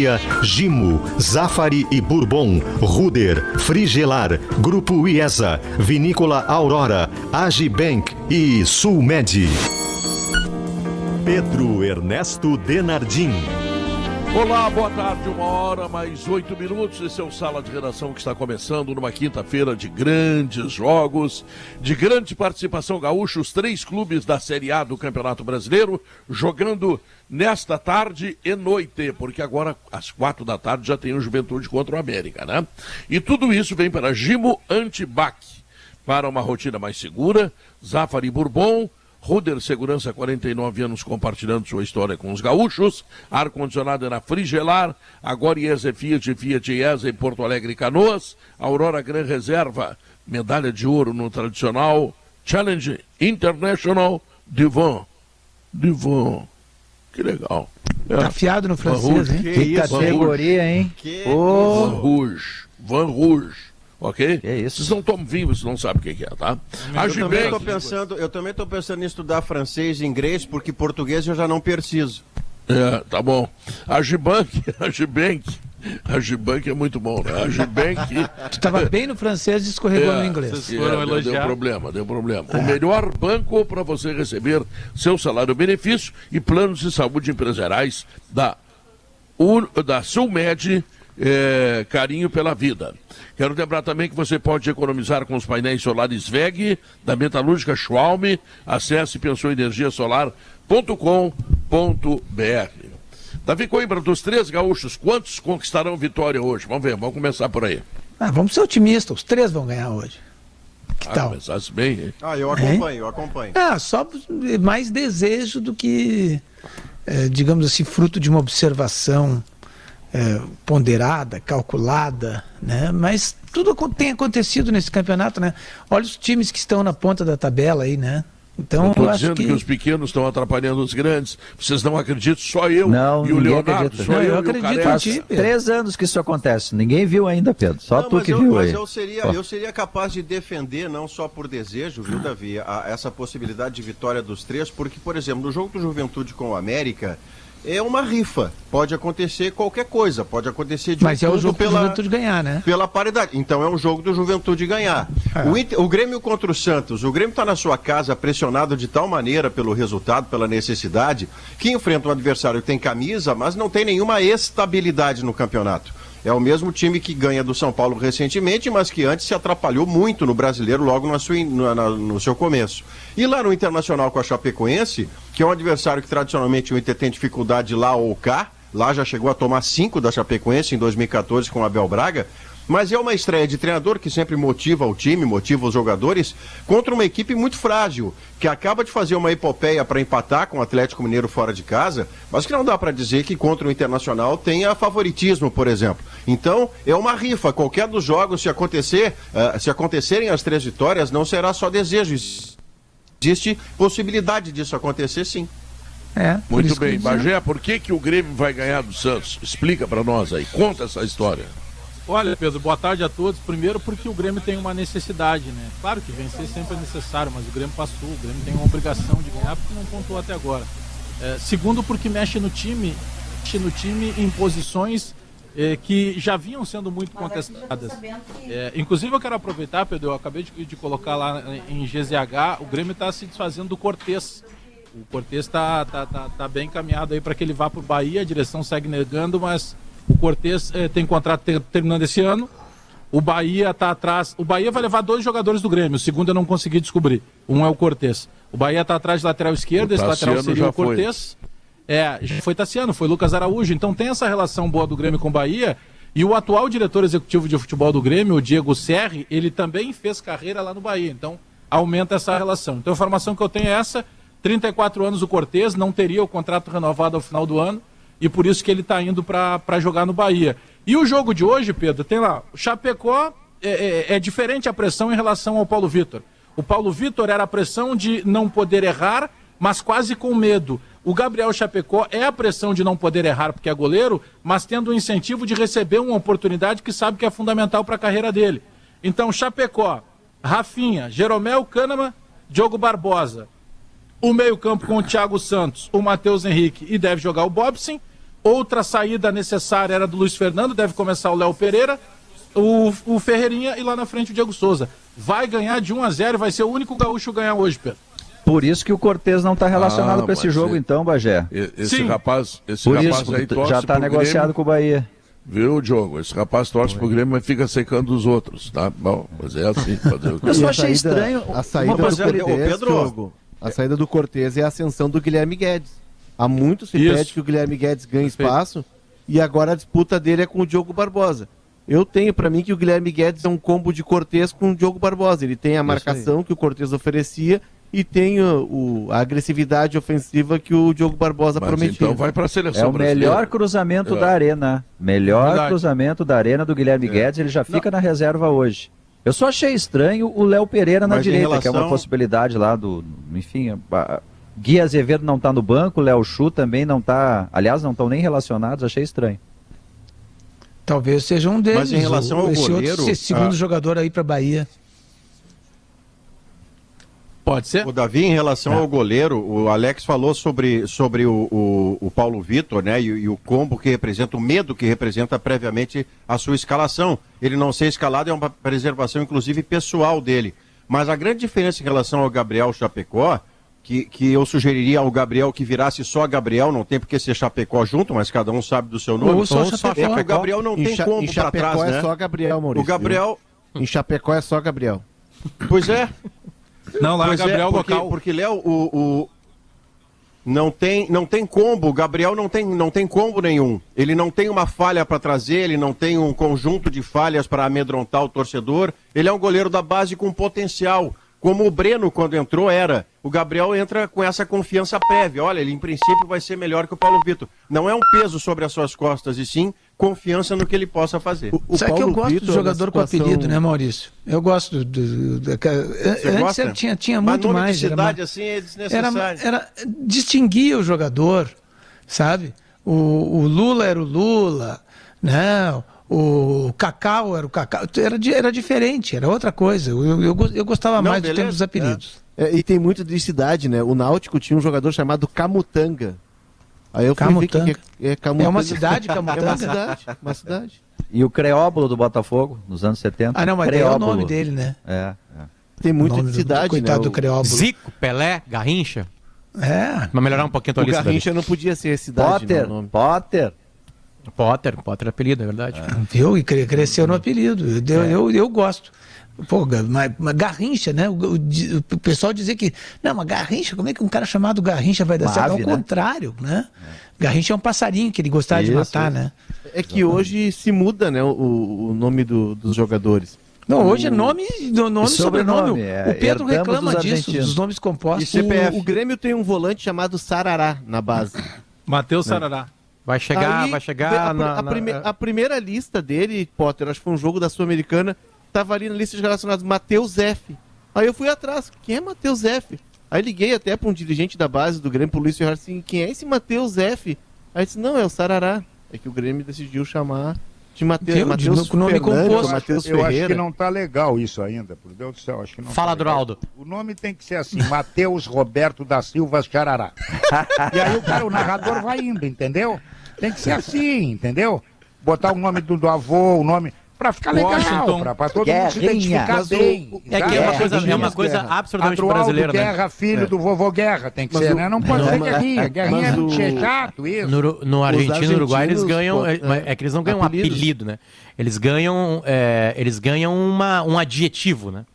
Parceria Gimo, Zafari e Bourbon, Ruder, Frigelar, Grupo IESA, Vinícola Aurora, Agibank e Sulmed. Pedro Ernesto Denardim. Olá, boa tarde, 1h mais 8 minutos. Esse é o Sala de Redação que está começando numa quinta-feira de grandes jogos, de grande participação gaúcha. Os 3 clubes da Série A do Campeonato Brasileiro jogando nesta tarde e noite, porque agora às 4 da tarde já tem o Juventude contra o América, né? E tudo isso vem para Gimo Antibac, para uma rotina mais segura, Zafari Bourbon, Ruder Segurança, 49 anos, compartilhando sua história com os gaúchos. Ar-condicionado na Frigelar. Agora IESA Fiat, Fiat IESA em Porto Alegre e Canoas. Aurora Gran Reserva, medalha de ouro no tradicional Challenge International Divan. Que legal. Tá afiado no francês, hein? Que categoria, hein? Van Rouge. Ok? É isso. Vocês não tomam vinho, vocês não sabem o que é, tá? Eu também estou pensando em estudar francês e inglês, porque português eu já não preciso. Tá bom. A Gibank é muito bom, né? A Gibank... Tu estava bem no francês e escorregou no inglês. Deu problema. O melhor banco para você receber seu salário-benefício e planos de saúde empresariais da Sulmed, carinho pela vida. Quero lembrar também que você pode economizar com os painéis solares WEG, da Metalúrgica Schwalm. Acesse pensouenergiasolar.com.br. Davi Coimbra, dos 3 gaúchos, quantos conquistarão vitória hoje? Vamos começar por aí. Vamos ser otimistas, os 3 vão ganhar hoje. Que tal? Começasse bem, hein? Eu acompanho. Só mais desejo do que, digamos assim, fruto de uma observação ponderada, calculada, né? Mas tudo tem acontecido nesse campeonato, né? Olha os times que estão na ponta da tabela aí, né? Então, eu acho que os pequenos estão atrapalhando os grandes. Vocês não acreditam? Só eu e o Leonardo. Eu acredito em ti, Pedro. 3 anos que isso acontece. Ninguém viu ainda, Pedro. Só tu que viu aí. Mas eu seria capaz de defender, não só por desejo, viu, Davi, essa possibilidade de vitória dos 3, porque, por exemplo, no jogo do Juventude com o América, é uma rifa. Pode acontecer qualquer coisa. Pode acontecer de Mas é o jogo do Juventude ganhar, né? Pela paridade. Então é um jogo do Juventude ganhar. O Grêmio contra o Santos. O Grêmio está na sua casa pressionado de tal maneira pelo resultado, pela necessidade, que enfrenta um adversário que tem camisa, mas não tem nenhuma estabilidade no campeonato. É o mesmo time que ganha do São Paulo recentemente, mas que antes se atrapalhou muito no Brasileiro logo no seu começo. E lá no Internacional com a Chapecoense, que é um adversário que tradicionalmente o Inter tem dificuldade lá ou cá, lá já chegou a tomar 5 da Chapecoense em 2014 com o Abel Braga, mas é uma estreia de treinador que sempre motiva o time, motiva os jogadores, contra uma equipe muito frágil, que acaba de fazer uma epopeia para empatar com o Atlético Mineiro fora de casa, mas que não dá para dizer que contra o Internacional tenha favoritismo, por exemplo. Então, é uma rifa. Qualquer dos jogos, se acontecerem as 3 vitórias, não será só desejo. Existe possibilidade disso acontecer, sim. Muito bem. Bagé, por que o Grêmio vai ganhar do Santos? Explica para nós aí. Conta essa história. Olha, Pedro, boa tarde a todos. Primeiro porque o Grêmio tem uma necessidade, né? Claro que vencer sempre é necessário, mas o Grêmio passou, o Grêmio tem uma obrigação de ganhar porque não pontuou até agora. Segundo porque mexe no time em posições que já vinham sendo muito contestadas. Inclusive eu quero aproveitar, Pedro, eu acabei de colocar lá em GZH, o Grêmio está se desfazendo do Cortez. O Cortez está bem encaminhado aí para que ele vá para o Bahia, a direção segue negando, mas o Cortez tem contrato terminando esse ano. O Bahia está atrás. O Bahia vai levar 2 jogadores do Grêmio. O segundo eu não consegui descobrir. Um é o Cortez. O Bahia está atrás de lateral esquerdo. Esse lateral seria o Cortez. Já foi Tassiano, foi Lucas Araújo. Então tem essa relação boa do Grêmio com o Bahia. E o atual diretor executivo de futebol do Grêmio, o Diego Serri, ele também fez carreira lá no Bahia. Então aumenta essa relação. Então a informação que eu tenho é essa. 34 anos o Cortez, não teria o contrato renovado ao final do ano. E por isso que ele está indo para jogar no Bahia. E o jogo de hoje, Pedro, tem lá, o Chapecó é diferente a pressão em relação ao Paulo Vitor. O Paulo Vitor era a pressão de não poder errar, mas quase com medo. O Gabriel Chapecó é a pressão de não poder errar porque é goleiro, mas tendo o incentivo de receber uma oportunidade que sabe que é fundamental para a carreira dele. Então, Chapecó, Rafinha, Jeromel, Kahneman, Diogo Barbosa. O meio-campo com o Thiago Santos, o Matheus Henrique e deve jogar o Bobson. Outra saída necessária era do Luiz Fernando, deve começar o Léo Pereira, o Ferreirinha e lá na frente o Diego Souza. Vai ganhar de 1-0 e vai ser o único gaúcho a ganhar hoje, Pedro. Por isso que o Cortez não está relacionado para esse jogo, então, Bagé. Esse rapaz aí torce já está negociado Grêmio, com o Bahia. Viu, Diogo? Esse rapaz torce pro Grêmio, mas fica secando os outros, tá? Bom, mas é assim. Fazer o que... Eu só achei estranho. A saída do Cortez, Diogo, a saída do Cortez é a ascensão do Guilherme Guedes. Há muito se pede que o Guilherme Guedes ganhe espaço e agora a disputa dele é com o Diogo Barbosa. Eu tenho para mim que o Guilherme Guedes é um combo de Cortez com o Diogo Barbosa. Ele tem a marcação que o Cortez oferecia e tem a agressividade ofensiva que o Diogo Barbosa prometia. Então vai para a seleção É o melhor cruzamento da Arena. Melhor cruzamento da Arena do Guilherme Guedes. Ele já fica na reserva hoje. Eu só achei estranho o Léo Pereira na direita, que é uma possibilidade lá do... Enfim, Gui Azevedo não está no banco, o Léo Chu também não está... Aliás, não estão nem relacionados, achei estranho. Talvez seja um deles. Mas em relação ao goleiro... Esse segundo jogador aí para Bahia. Pode ser? O Davi, em relação ao goleiro, o Alex falou sobre o Paulo Vitor, né? E o combo que representa, o medo que representa previamente a sua escalação. Ele não ser escalado é uma preservação, inclusive, pessoal dele. Mas a grande diferença em relação ao Gabriel Chapecó, que eu sugeriria ao Gabriel que virasse só Gabriel, não tem porque ser Chapecó junto, mas cada um sabe do seu nome. Ou só Chapecó. O Gabriel não tem combo para trás, né? Em Chapecó é só Gabriel, Maurício. O Gabriel... Em Chapecó é só Gabriel. Pois é. Não, lá é Gabriel local. Porque Léo, não tem combo, o Gabriel não tem combo nenhum. Ele não tem uma falha para trazer, ele não tem um conjunto de falhas para amedrontar o torcedor. Ele é um goleiro da base com potencial, como o Breno quando entrou era. O Gabriel entra com essa confiança prévia. Olha, ele em princípio vai ser melhor que o Paulo Vitor. Não é um peso sobre as suas costas, e sim confiança no que ele possa fazer. Sabe que eu gosto do jogador com apelido, né, Maurício? Eu gosto antes ele tinha muito mais. Mas assim é desnecessário. Distinguia o jogador, sabe? O Lula era o Lula, né? O Cacau era o Cacau. Era diferente, era outra coisa. Eu gostava mais do tempo dos apelidos. E tem muito de cidade, né? O Náutico tinha um jogador chamado Camutanga. Aí eu fui Camutanga. ver que Camutanga. É uma cidade, Camutanga? É uma cidade. E o Creóbulo do Botafogo, nos anos 70. Ah, não, mas é o nome dele, né? Tem muito de cidade, coitado né? do Creóbulo. Zico, Pelé, Garrincha. Pra melhorar um pouquinho a tua lista. O Garrincha não podia ser cidade, Potter. Potter é apelido, é verdade. Viu? E cresceu no apelido. Eu gosto. Pô, mas Garrincha, né? O pessoal dizer que... Não, mas Garrincha, como é que um cara chamado Garrincha vai dar certo? Ao contrário, né? Garrincha é um passarinho que ele gostava de matar, né? É que hoje se muda, né? O nome dos jogadores. Não, hoje é nome e sobrenome. O Pedro reclama disso, dos nomes compostos. O Grêmio tem um volante chamado Sarará na base. Matheus Sarará. Vai chegar a primeira lista dele, Potter, acho que foi um jogo da Sul-Americana, tava ali na lista de relacionados, Matheus F. Aí eu fui atrás, quem é Matheus F? Aí liguei até para um dirigente da base do Grêmio, pro Luiz Ferraz, assim, quem é esse Matheus F? Aí disse, não, é o Sarará. É que o Grêmio decidiu chamar de Matheus com nome composto. Matheus Eu Ferreira. acho que não tá legal isso ainda, por Deus do céu. Acho que não. Fala, Duraldo. O nome tem que ser assim, Matheus Roberto da Silva Charará. E aí o narrador vai indo, entendeu? Tem que ser assim, entendeu? Botar o nome do avô, o nome... Pra ficar legal, pra todo mundo se identificar bem. É que é uma coisa absolutamente brasileira, né? Guerra, filho do vovô Guerra, tem que ser, né? Não pode ser Guerrinha. Guerrinha é muito chato, isso. No Argentina e no Uruguai eles ganham... É que eles não ganham um apelido, né? Eles ganham um adjetivo, né?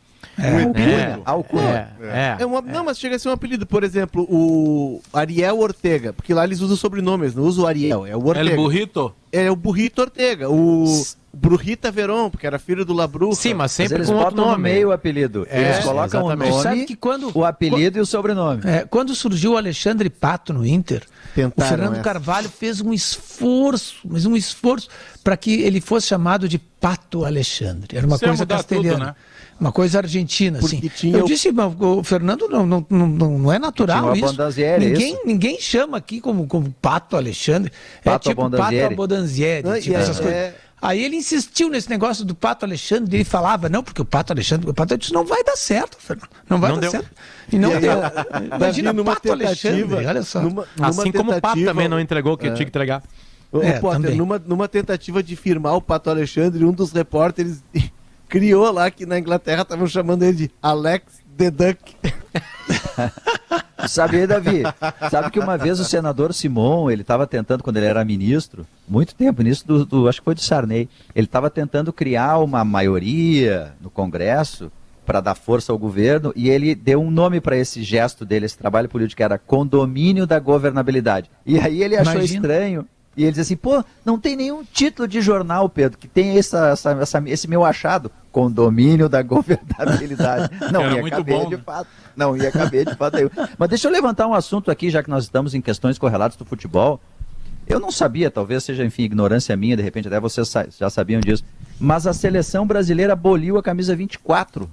Não, mas chega a ser um apelido. Por exemplo, o Ariel Ortega, porque lá eles usam sobrenomes, não usam o Ariel, é o Ortega. El Burrito? É o Burrito Ortega. O Brujita Veron, porque era filho do Labruca. Sim, mas sempre eles com outro botam nome. no meio o apelido. Eles colocam o nome, sabe que o apelido e o sobrenome. Quando surgiu o Alexandre Pato no Inter, o Fernando Carvalho fez um esforço para que ele fosse chamado de Pato Alexandre. Era uma coisa castelhana. Tudo, né? Uma coisa argentina, assim. Eu disse, mas o Fernando não é natural isso. Ninguém chama aqui como Pato Alexandre. Pato tipo Abondanzieri. Pato Abondanzieri, tipo essas coisas. Aí ele insistiu nesse negócio do Pato Alexandre, ele falava, não, porque o Pato Alexandre, disse, não vai dar certo, Fernando, não vai dar certo. E não deu. Imagina, Pato Alexandre, olha só. Assim como o Pato também não entregou o que tinha que entregar. Potter, numa tentativa de firmar o Pato Alexandre, um dos repórteres criou lá que na Inglaterra estavam chamando ele de Alex the Duck. Sabe, Davi, sabe que uma vez o senador Simon, ele estava tentando, quando ele era ministro, muito tempo, ministro acho que foi do Sarney, ele estava tentando criar uma maioria no Congresso para dar força ao governo, e ele deu um nome para esse gesto dele, esse trabalho político, que era condomínio da governabilidade. E aí ele achou estranho, e ele disse assim, pô, não tem nenhum título de jornal, Pedro, que tem esse meu achado, condomínio da governabilidade. Não ia caber de fato. Não ia caber de fato. Mas deixa eu levantar um assunto aqui, já que nós estamos em questões correlatas do futebol. Eu não sabia, talvez seja, enfim, ignorância minha, de repente até vocês já sabiam disso, mas a seleção brasileira aboliu a camisa 24,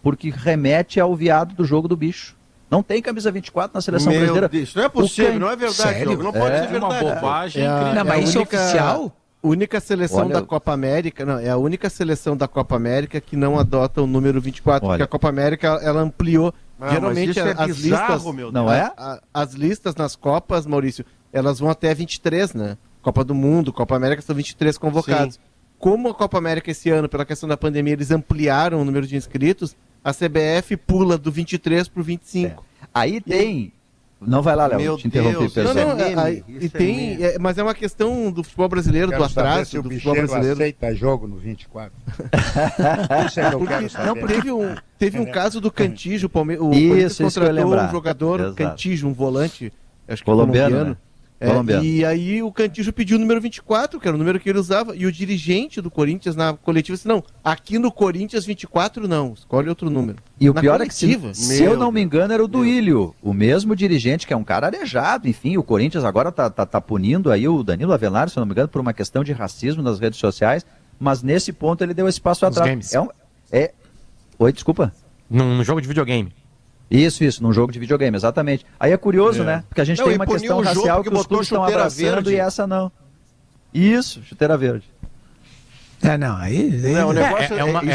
porque remete ao viado do jogo do bicho. Não tem camisa 24 na seleção brasileira. Deus, não é possível, não é verdade. Não pode ser verdade. Uma bobagem incrível. Mas isso é oficial? Única seleção da Copa América, não, é a única seleção da Copa América que não adota o número 24, porque a Copa América ela ampliou. Geralmente as listas, não é? As listas nas Copas, Maurício, elas vão até 23, né? Copa do Mundo, Copa América, são 23 convocados. Sim. Como a Copa América esse ano, pela questão da pandemia, eles ampliaram o número de inscritos, a CBF pula do 23 para o 25. Aí tem... Não vai lá, Léo, te interrompi. Mas é uma questão do futebol brasileiro, do atraso do futebol brasileiro. Aceita jogo no 24. Isso é que eu quero saber. Não, teve um caso do Cantillo, o Corinthians contratou um jogador, Cantillo, um volante, acho que colombiano. Né? E aí o Cantillo pediu o número 24, que era o número que ele usava, e o dirigente do Corinthians na coletiva disse, não, aqui no Corinthians 24 não, escolhe outro número. E o pior coletiva, é que, se eu não me engano, era o Duílio, o mesmo dirigente, que é um cara arejado, enfim, o Corinthians agora tá punindo aí o Danilo Avelar, se eu não me engano, por uma questão de racismo nas redes sociais, mas nesse ponto ele deu esse passo atrás. Oi, desculpa? Num jogo de videogame. Isso, num jogo de videogame, exatamente. Aí é curioso, né? Porque a gente tem uma questão racial que os clubes estão abraçando verde. E essa não. Isso, chuteira verde. É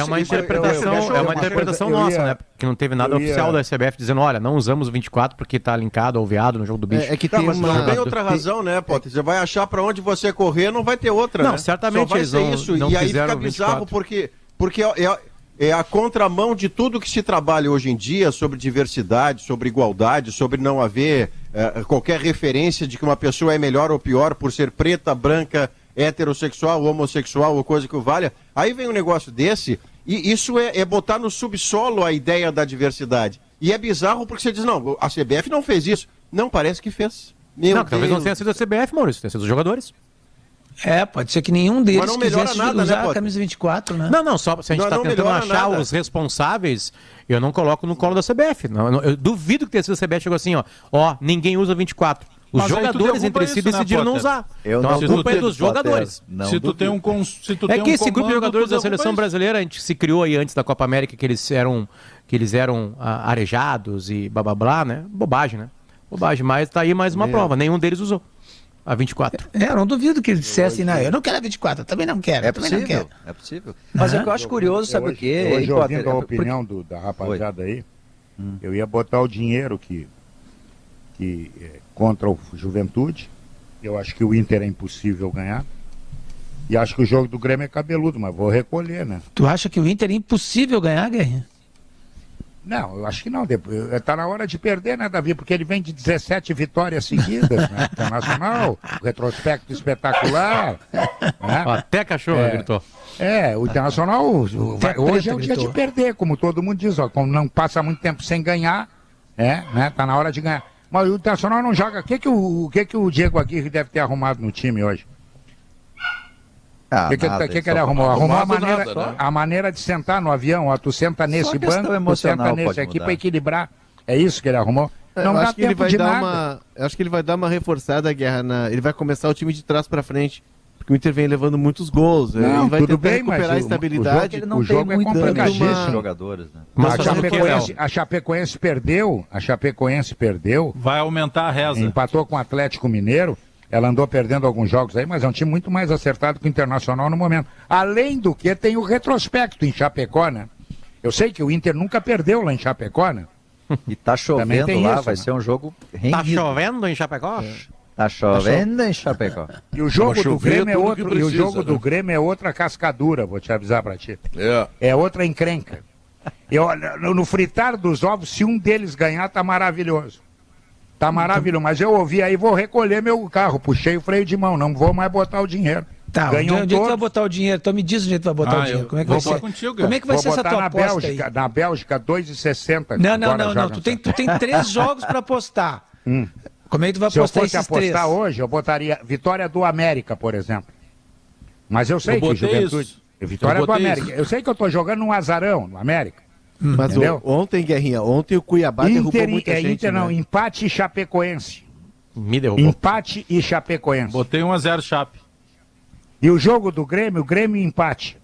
uma interpretação nossa, né? Porque não teve nada oficial da CBF dizendo, olha, não usamos o 24 porque tá linkado ao viado no jogo do bicho. Mas não tem outra razão, né, Potter? Você vai achar pra onde você correr, não vai ter outra, né? Não, certamente só vai ser isso. Não e aí fica bizarro porque é a contramão de tudo que se trabalha hoje em dia sobre diversidade, sobre igualdade, sobre não haver qualquer referência de que uma pessoa é melhor ou pior por ser preta, branca, heterossexual, homossexual ou coisa que o valha. Aí vem um negócio desse e isso é botar no subsolo a ideia da diversidade. E é bizarro porque você diz, não, a CBF não fez isso. Não, parece que fez. Talvez não tenha sido a CBF, Maurício, tenha sido os jogadores. Pode ser que nenhum deles quisesse usar a camisa 24, né? Não, só se a gente está tentando achar os responsáveis, eu não coloco no colo da CBF. Eu duvido que tenha sido a CBF chegou assim, ninguém usa 24. Os jogadores entre si decidiram não usar. Então a culpa é dos jogadores. Se tu tem um esse grupo de jogadores da seleção brasileira, a gente se criou aí antes da Copa América que eles eram arejados e blá blá blá, né? Bobagem, né? Bobagem, mas tá aí mais uma prova, nenhum deles usou a 24. Eu não duvido que eles dissessem, eu não quero a 24, eu também não quero. É possível. Mas é que eu acho curioso, sabe o quê? Hoje, ouvindo a opinião da rapaziada aí, eu ia botar o dinheiro que contra o Juventude. Eu acho que o Inter é impossível ganhar. E acho que o jogo do Grêmio é cabeludo, mas vou recolher, né? Tu acha que o Inter é impossível ganhar, Guerrinha? Não, eu acho que não. Está na hora de perder, né, Davi? Porque ele vem de 17 vitórias seguidas, né? Internacional, retrospecto espetacular. Né? Até cachorro gritou. O Internacional hoje é o dia de perder, como todo mundo diz. Como não passa muito tempo sem ganhar, né? Tá na hora de ganhar. Mas o Internacional não joga. O que o Diego Aguirre deve ter arrumado no time hoje? O que ele arrumou? Arrumou a maneira de sentar no avião. Tu senta nesse banco, tu senta nesse aqui para equilibrar. É isso que ele arrumou? Não dá tempo de nada. Acho que ele vai dar uma reforçada, Guerra. Ele vai começar o time de trás para frente. Porque o Inter vem levando muitos gols. Ele vai tentar recuperar a estabilidade. O jogo é complicadíssimo. Jogadores, né? Mas a Chapecoense perdeu. Vai aumentar a reza. Empatou com o Atlético Mineiro. Ela andou perdendo alguns jogos aí, mas é um time muito mais acertado que o Internacional no momento. Além do que tem o retrospecto em Chapecó, né? Eu sei que o Inter nunca perdeu lá em Chapecó, né? E tá chovendo lá, vai ser um jogo renhido. Tá chovendo em Chapecó? Tá chovendo em Chapecó. E o jogo do Grêmio é outro, precisa, e o jogo do Grêmio é outra cascadura, vou te avisar pra ti. É outra encrenca. No fritar dos ovos, se um deles ganhar, tá maravilhoso. Tá maravilhoso, mas eu ouvi aí, vou recolher meu carro, puxei o freio de mão, não vou mais botar o dinheiro. Tá, onde tu vai botar o dinheiro? Então me diz onde tu vai botar o dinheiro. Como é que vai ser? Contigo, como é que vai ser essa tua aposta aí? Na Bélgica, 2,60. Não. Tu tem 3 jogos pra apostar. Como é que tu vai apostar esses 3? Se eu fosse apostar hoje, eu botaria vitória do América, por exemplo. Mas eu sei que o Juventude... Vitória do América. Eu sei que eu tô jogando um azarão no América. Mas ontem, Guerrinha, ontem o Cuiabá derrubou muita gente. Não, empate e Chapecoense. Me derrubou. Empate e Chapecoense. Botei 1-0 Chape. E o jogo do Grêmio, o Grêmio empate.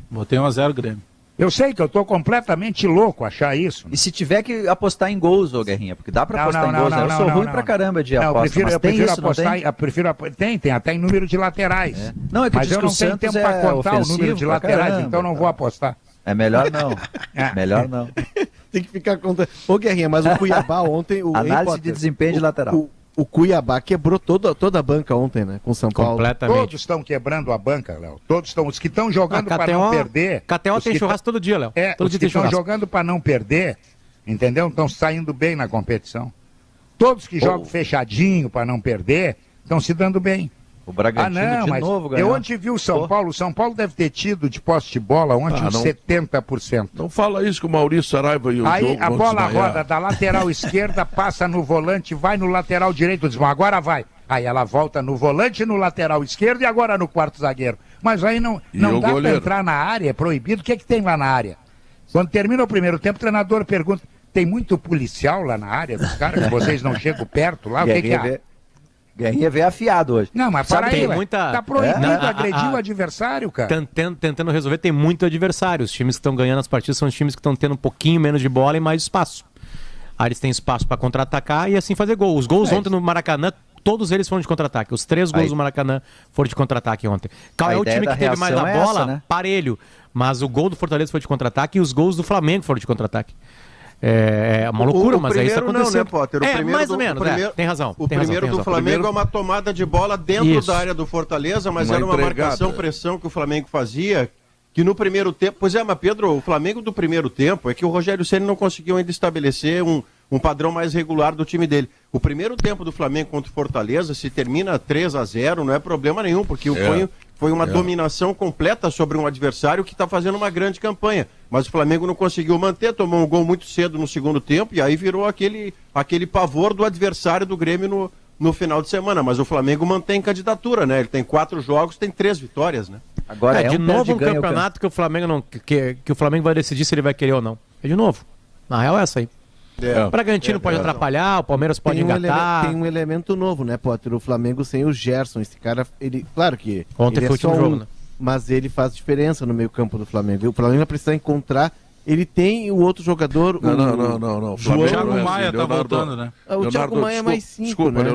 Botei 1-0 Grêmio. Eu sei que eu tô completamente louco achar isso. E se tiver que apostar em gols, ô Guerrinha? Porque dá pra apostar em gols. Eu sou ruim pra caramba de aposta, eu prefiro apostar. Tem até em número de laterais. Não, é que mas eu não tenho tempo pra contar o número de laterais, então não vou apostar. É melhor não. Melhor não. Tem que ficar contando. Ô Guerrinha, mas o Cuiabá ontem... Análise de desempenho de lateral. O Cuiabá quebrou toda a banca ontem, né? Com o São Paulo. Completamente. Todos estão quebrando a banca, Léo. Todos estão. Os que estão jogando para não perder. KTO tem churrasco todo dia, Léo. Todo dia que estão jogando para não perder, entendeu? Estão saindo bem na competição. Todos que jogam fechadinho para não perder, estão se dando bem. O Bragantino de novo ganhou. Eu ontem vi o São Paulo. O São Paulo deve ter tido de posse de bola ontem uns 70%. Não fala isso com o Maurício Saraiva e o Aí a bola roda da lateral esquerda, passa no volante, vai no lateral direito, diz, agora vai. Aí ela volta no volante, no lateral esquerdo e agora no quarto zagueiro. Mas aí não dá para entrar na área, é proibido. O que é que tem lá na área? Quando termina o primeiro tempo, o treinador pergunta, tem muito policial lá na área dos caras, que vocês não chegam perto lá? O que há? Guerrinha veio afiado hoje. Não, mas para aí, tá proibido agredir o adversário, cara. Tentando resolver, tem muito adversário. Os times que estão ganhando as partidas são os times que estão tendo um pouquinho menos de bola e mais espaço. Aí eles têm espaço para contra-atacar e assim fazer gol. Os gols ontem no Maracanã, todos eles foram de contra-ataque. Os 3 gols do Maracanã foram de contra-ataque ontem. É o time que teve mais a bola, né? Parelho. Mas o gol do Fortaleza foi de contra-ataque e os gols do Flamengo foram de contra-ataque. É uma loucura, mas é isso acontecendo. Não, né, Potter? Mais ou menos, tem razão. O primeiro do Flamengo é uma tomada de bola dentro da área do Fortaleza, mas era uma marcação-pressão que o Flamengo fazia, que no primeiro tempo... Pois é, mas Pedro, o Flamengo do primeiro tempo é que o Rogério Ceni não conseguiu ainda estabelecer um padrão mais regular do time dele. O primeiro tempo do Flamengo contra o Fortaleza, se termina 3-0, não é problema nenhum, porque foi uma dominação completa sobre um adversário que está fazendo uma grande campanha. Mas o Flamengo não conseguiu manter, tomou um gol muito cedo no segundo tempo, e aí virou aquele pavor do adversário do Grêmio no final de semana. Mas o Flamengo mantém candidatura, né? Ele tem 4 jogos, tem 3 vitórias, né? Agora de novo um campeonato que o Flamengo não que o Flamengo vai decidir se ele vai querer ou não. É de novo. Na real é essa aí. O Bragantino pode atrapalhar, o Palmeiras pode engatar. Tem um elemento novo, né, Potter? O Flamengo sem o Gerson. Esse cara, ele, claro que ontem ele foi o último jogo, né? Mas ele faz diferença no meio campo do Flamengo. O Flamengo precisa encontrar. Ele tem o outro jogador. Não. O Thiago Maia tá voltando, né? O Thiago Maia é mais 5. Desculpa, né?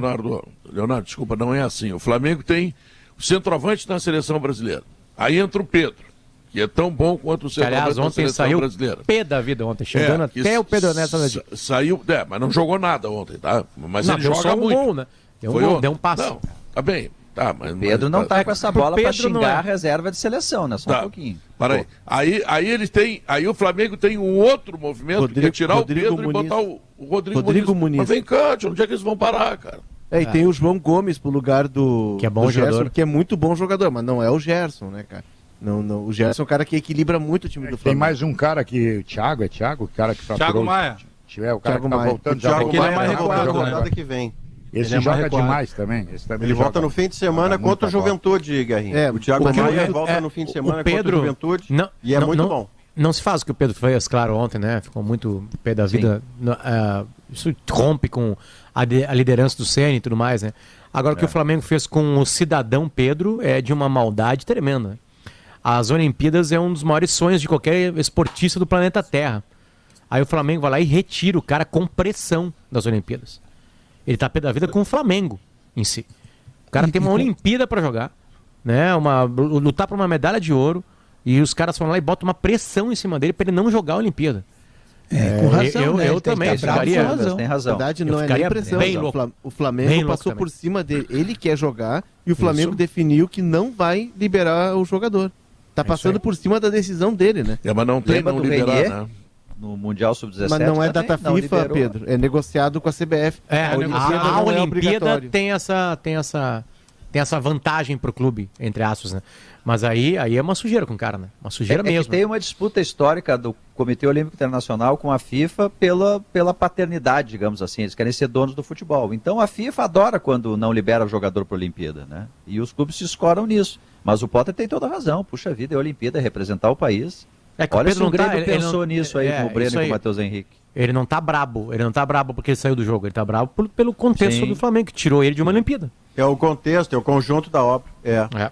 Leonardo, desculpa, não é assim. O Flamengo tem o centroavante na seleção brasileira. Aí entra o Pedro, que é tão bom quanto o centroavante da seleção brasileira. Pé da vida ontem, chegando até o Pedro Neto. Saiu, mas não jogou nada ontem, tá? Mas não, ele joga muito. Gol, né? Deu um passe. Não, tá bem. Tá, mas Pedro não tá com essa bola para xingar a reserva de seleção, né? Só um pouquinho. Para aí eles têm, aí o Flamengo tem um outro movimento que é tirar o Pedro Muniz, e botar o Rodrigo Muniz. Mas vem cá, onde é que eles vão parar, cara? E tem o João Gomes pro lugar que é bom do jogador. Gerson, que é muito bom jogador, mas não é o Gerson, né, cara? Não, o Gerson é um cara que equilibra muito o time do Flamengo. Tem mais um cara que, o Thiago, o cara que fraturou. Thiago Maia. O cara que tá voltando. O Thiago Maia mais recuado, que vem. Esse joga demais também. Ele volta no fim de semana contra o Juventude, Guerrinha. O Thiago Maia volta no fim de semana contra o Juventude e é muito bom. Não se faz o que o Pedro fez, claro, ontem, né? Ficou muito pé da vida. Isso rompe com a liderança do Ceni e tudo mais, né? Agora, o que o Flamengo fez com o cidadão Pedro é de uma maldade tremenda, né? As Olimpíadas é um dos maiores sonhos de qualquer esportista do planeta Terra. Aí o Flamengo vai lá e retira o cara com pressão das Olimpíadas. Ele tá pé da vida com o Flamengo em si. O cara tem uma Olimpíada para jogar, né? Lutar por uma medalha de ouro, e os caras vão lá e botam uma pressão em cima dele para ele não jogar a Olimpíada. Com razão, né? Eu também ficaria. Tem razão. Na verdade, não é nem pressão. O Flamengo passou por cima dele. Ele quer jogar e o Flamengo definiu que não vai liberar o jogador. Tá passando por cima da decisão dele, né? Mas não tem como liberar, né? No Mundial Sub-17. Mas não é data FIFA, Pedro. É negociado com a CBF. A Olimpíada tem essa vantagem pro clube, entre aspas, né? Mas aí é uma sujeira com o cara, né? Uma sujeira mesmo. Que tem uma disputa histórica do Comitê Olímpico Internacional com a FIFA pela paternidade, digamos assim. Eles querem ser donos do futebol. Então a FIFA adora quando não libera o jogador para a Olimpíada, né? E os clubes se escoram nisso. Mas o Potter tem toda a razão. Puxa vida, é a Olimpíada, é representar o país. Olha se o Grêmio pensou nisso aí com o Breno e com o Matheus Henrique. Ele não tá brabo porque ele saiu do jogo. Ele tá brabo pelo contexto do Flamengo, que tirou ele de uma Olimpíada. É o contexto, é o conjunto da obra.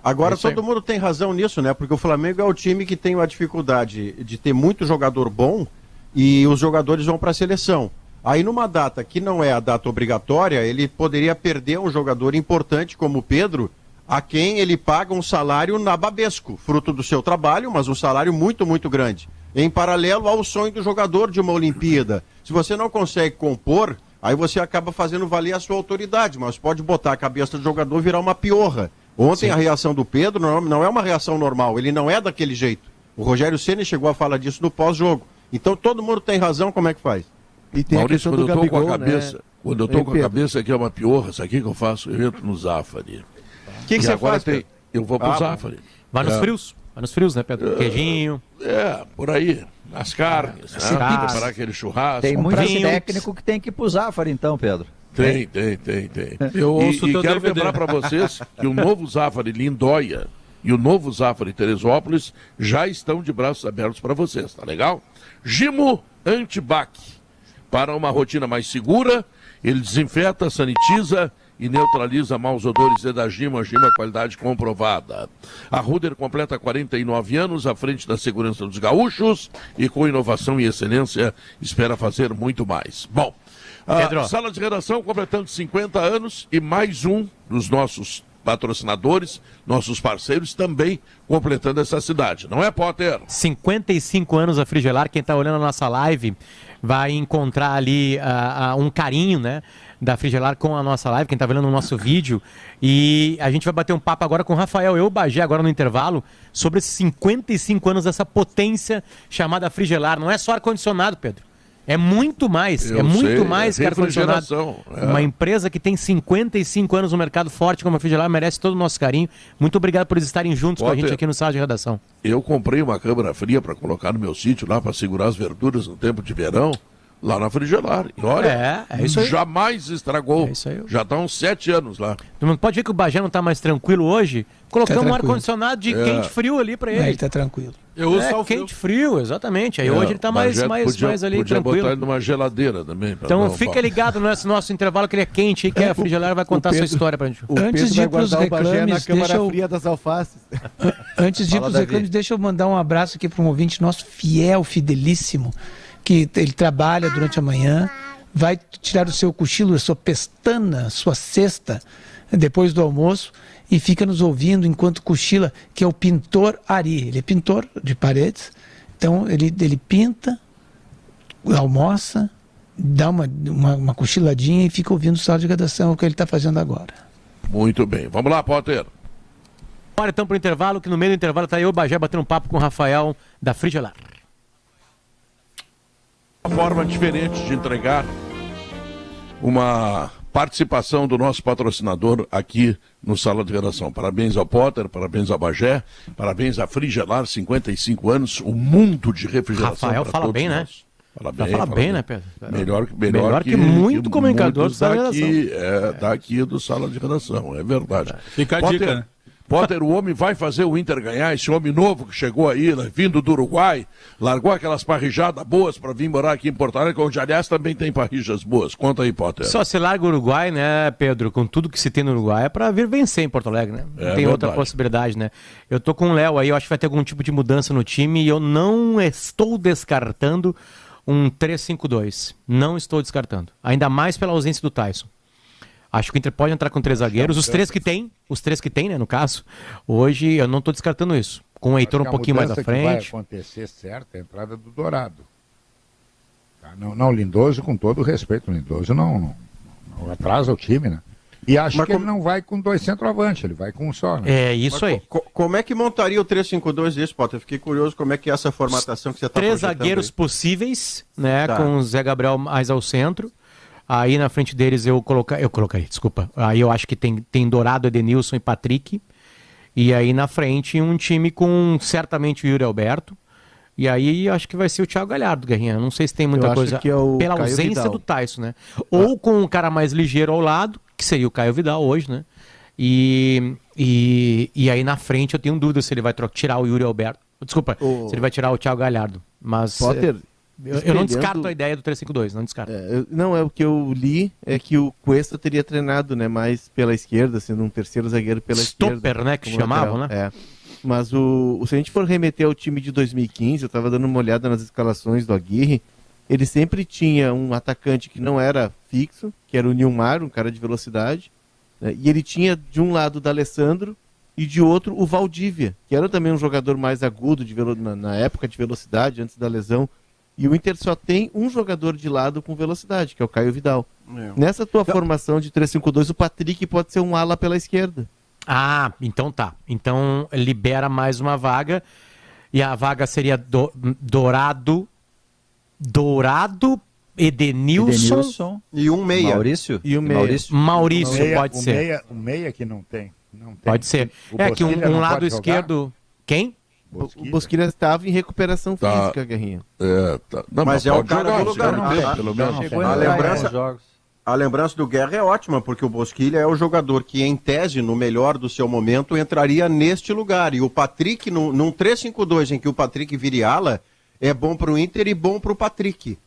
Agora todo mundo tem razão nisso, né? Porque o Flamengo é o time que tem a dificuldade de ter muito jogador bom e os jogadores vão para a seleção. Aí numa data que não é a data obrigatória, ele poderia perder um jogador importante como o Pedro, a quem ele paga um salário nababesco, fruto do seu trabalho, mas um salário muito, muito grande. Em paralelo ao sonho do jogador de uma Olimpíada. Se você não consegue compor, aí você acaba fazendo valer a sua autoridade, mas pode botar a cabeça do jogador e virar uma piorra. Ontem a reação do Pedro não é uma reação normal, ele não é daquele jeito. O Rogério Ceni chegou a falar disso no pós-jogo. Então todo mundo tem razão, como é que faz? E tem Maurício, quando eu tô Gabigol, com a cabeça, né? quando eu tô com a cabeça que é uma piorra, isso aqui que eu faço, eu entro no Zafari. O que você faz, Pedro? Eu vou pro Zafari. Vai nos frios, né, Pedro? Queijinho. Por aí. As carnes, preparar aquele churrasco. Tem muito técnico que tem que ir pro Zafari, então, Pedro. Tem. Eu ouço e quero lembrar para vocês que o novo Zafari Lindóia e o novo Zafari Teresópolis já estão de braços abertos para vocês, tá legal? Gimo Antibac. Para uma rotina mais segura, ele desinfeta, sanitiza e neutraliza maus odores da Gimo, a Gimo, qualidade comprovada. A Ruder completa 49 anos à frente da segurança dos gaúchos e com inovação e excelência espera fazer muito mais. Bom, a Sala de Redação completando 50 anos e mais um dos nossos patrocinadores, nossos parceiros também completando essa cidade. Não é, Potter? 55 anos a Frigelar. Quem está olhando a nossa live vai encontrar ali um carinho, né, da Frigelar com a nossa live, quem está vendo o nosso vídeo. E a gente vai bater um papo agora com o Rafael, o Bagé, agora no intervalo, sobre esses 55 anos dessa potência chamada Frigelar. Não é só ar-condicionado, Pedro. É muito mais, mais que ar-condicionado. Uma empresa que tem 55 anos no mercado forte como a Frigelar merece todo o nosso carinho. Muito obrigado por eles estarem juntos com a gente aqui no Sala de Redação. Eu comprei uma câmara fria para colocar no meu sítio lá para segurar as verduras no tempo de verão. Lá na Frigelar. E olha, é isso aí. Jamais estragou. É isso aí. Já está uns 7 anos lá. Não pode ver que o Bagé não está mais tranquilo hoje? Colocamos um ar-condicionado de quente-frio ali para ele. Ele está tranquilo. Eu uso só o quente-frio, exatamente. Aí hoje ele está mais ali podia tranquilo. Botar ele numa geladeira também. Então fica ligado no nosso intervalo que ele é quente e que a Frigelar vai contar a sua história para a gente. Antes de ir para os reclames, fria das alfaces. Antes de ir para os reclames, deixa eu mandar um abraço aqui para um ouvinte nosso fiel, fidelíssimo, que ele trabalha durante a manhã, vai tirar o seu cochilo, a sua pestana, sua cesta, depois do almoço, e fica nos ouvindo enquanto cochila, que é o pintor Ari. Ele é pintor de paredes, então ele pinta, almoça, dá uma cochiladinha e fica ouvindo o Sala de Redação, o que ele está fazendo agora. Muito bem. Vamos lá, Potter. Bora então para o intervalo, que no meio do intervalo está aí o Bagé batendo um papo com o Rafael da Frigelar. Uma forma diferente de entregar uma participação do nosso patrocinador aqui no Sala de Redação. Parabéns ao Potter, parabéns ao Bagé, parabéns à Frigelar, 55 anos, o mundo de refrigeração. Rafael fala bem, né? Fala bem, né, Pedro? Melhor que muito comunicador daqui do Sala de Redação, é verdade. Fica a dica, né? Potter, o homem vai fazer o Inter ganhar, esse homem novo que chegou aí, né, vindo do Uruguai, largou aquelas parrijadas boas para vir morar aqui em Porto Alegre, onde aliás também tem parrijas boas. Conta aí, Potter. Só se larga o Uruguai, né, Pedro, com tudo que se tem no Uruguai, é para vir vencer em Porto Alegre, né? Não tem outra possibilidade, né? Eu tô com o Léo aí, eu acho que vai ter algum tipo de mudança no time e eu não estou descartando um 3-5-2. Não estou descartando. Ainda mais pela ausência do Tyson. Acho que o Inter pode entrar com 3 zagueiros, os três que tem, né, no caso. Hoje eu não estou descartando isso. Com o Heitor um pouquinho mais à frente. Que vai acontecer certo é a entrada do Dourado. Não, Lindoso, com todo o respeito, o Lindoso não atrasa o time, né? E acho que ele não vai com 2 centroavantes, ele vai com um só, né? É isso aí. Como é que montaria o 3-5-2 desse, Potter? Fiquei curioso como é que é essa formatação que você está projetando. 3 zagueiros aí possíveis, né? Tá. Com o Zé Gabriel mais ao centro. Aí na frente deles eu colocaria, desculpa. Aí eu acho que tem Dourado, Edenilson e Patrick. E aí na frente um time com certamente o Yuri Alberto. E aí acho que vai ser o Thiago Galhardo, Guerrinha. Não sei se tem muita coisa pela Caio ausência Vidal do Tyson, né? Ou com um cara mais ligeiro ao lado, que seria o Caio Vidal hoje, né? E aí na frente eu tenho dúvida se ele vai tirar o Yuri Alberto. Desculpa, se ele vai tirar o Thiago Galhardo. Mas Potter, eu não descarto a ideia do 3-5-2, não descarto. O que eu li é que o Cuesta teria treinado, né, mais pela esquerda, sendo um terceiro zagueiro pela esquerda. Stopper, né, que chamavam, lateral. né? Mas se a gente for remeter ao time de 2015, eu estava dando uma olhada nas escalações do Aguirre, ele sempre tinha um atacante que não era fixo, que era o Nilmar, um cara de velocidade, né, e ele tinha de um lado o D'Alessandro e de outro o Valdívia, que era também um jogador mais agudo na época de velocidade, antes da lesão. E o Inter só tem um jogador de lado com velocidade, que é o Caio Vidal. Nessa tua formação de 3-5-2, o Patrick pode ser um ala pela esquerda. Ah, então tá. Então libera mais uma vaga. E a vaga seria Dourado, Edenilson e um meia. Maurício? E o meia. Maurício pode ser. O meia que não tem. Pode ser. Que um lado esquerdo... Quem? O Bosquilha estava em recuperação física, Guerrinha. Não, mas é o cara do lugar. Pelo menos. A lembrança do Guerra é ótima, porque o Bosquilha é o jogador que, em tese, no melhor do seu momento, entraria neste lugar. E o Patrick, num 3-5-2 em que o Patrick vire ala, é bom para o Inter e bom para o Patrick.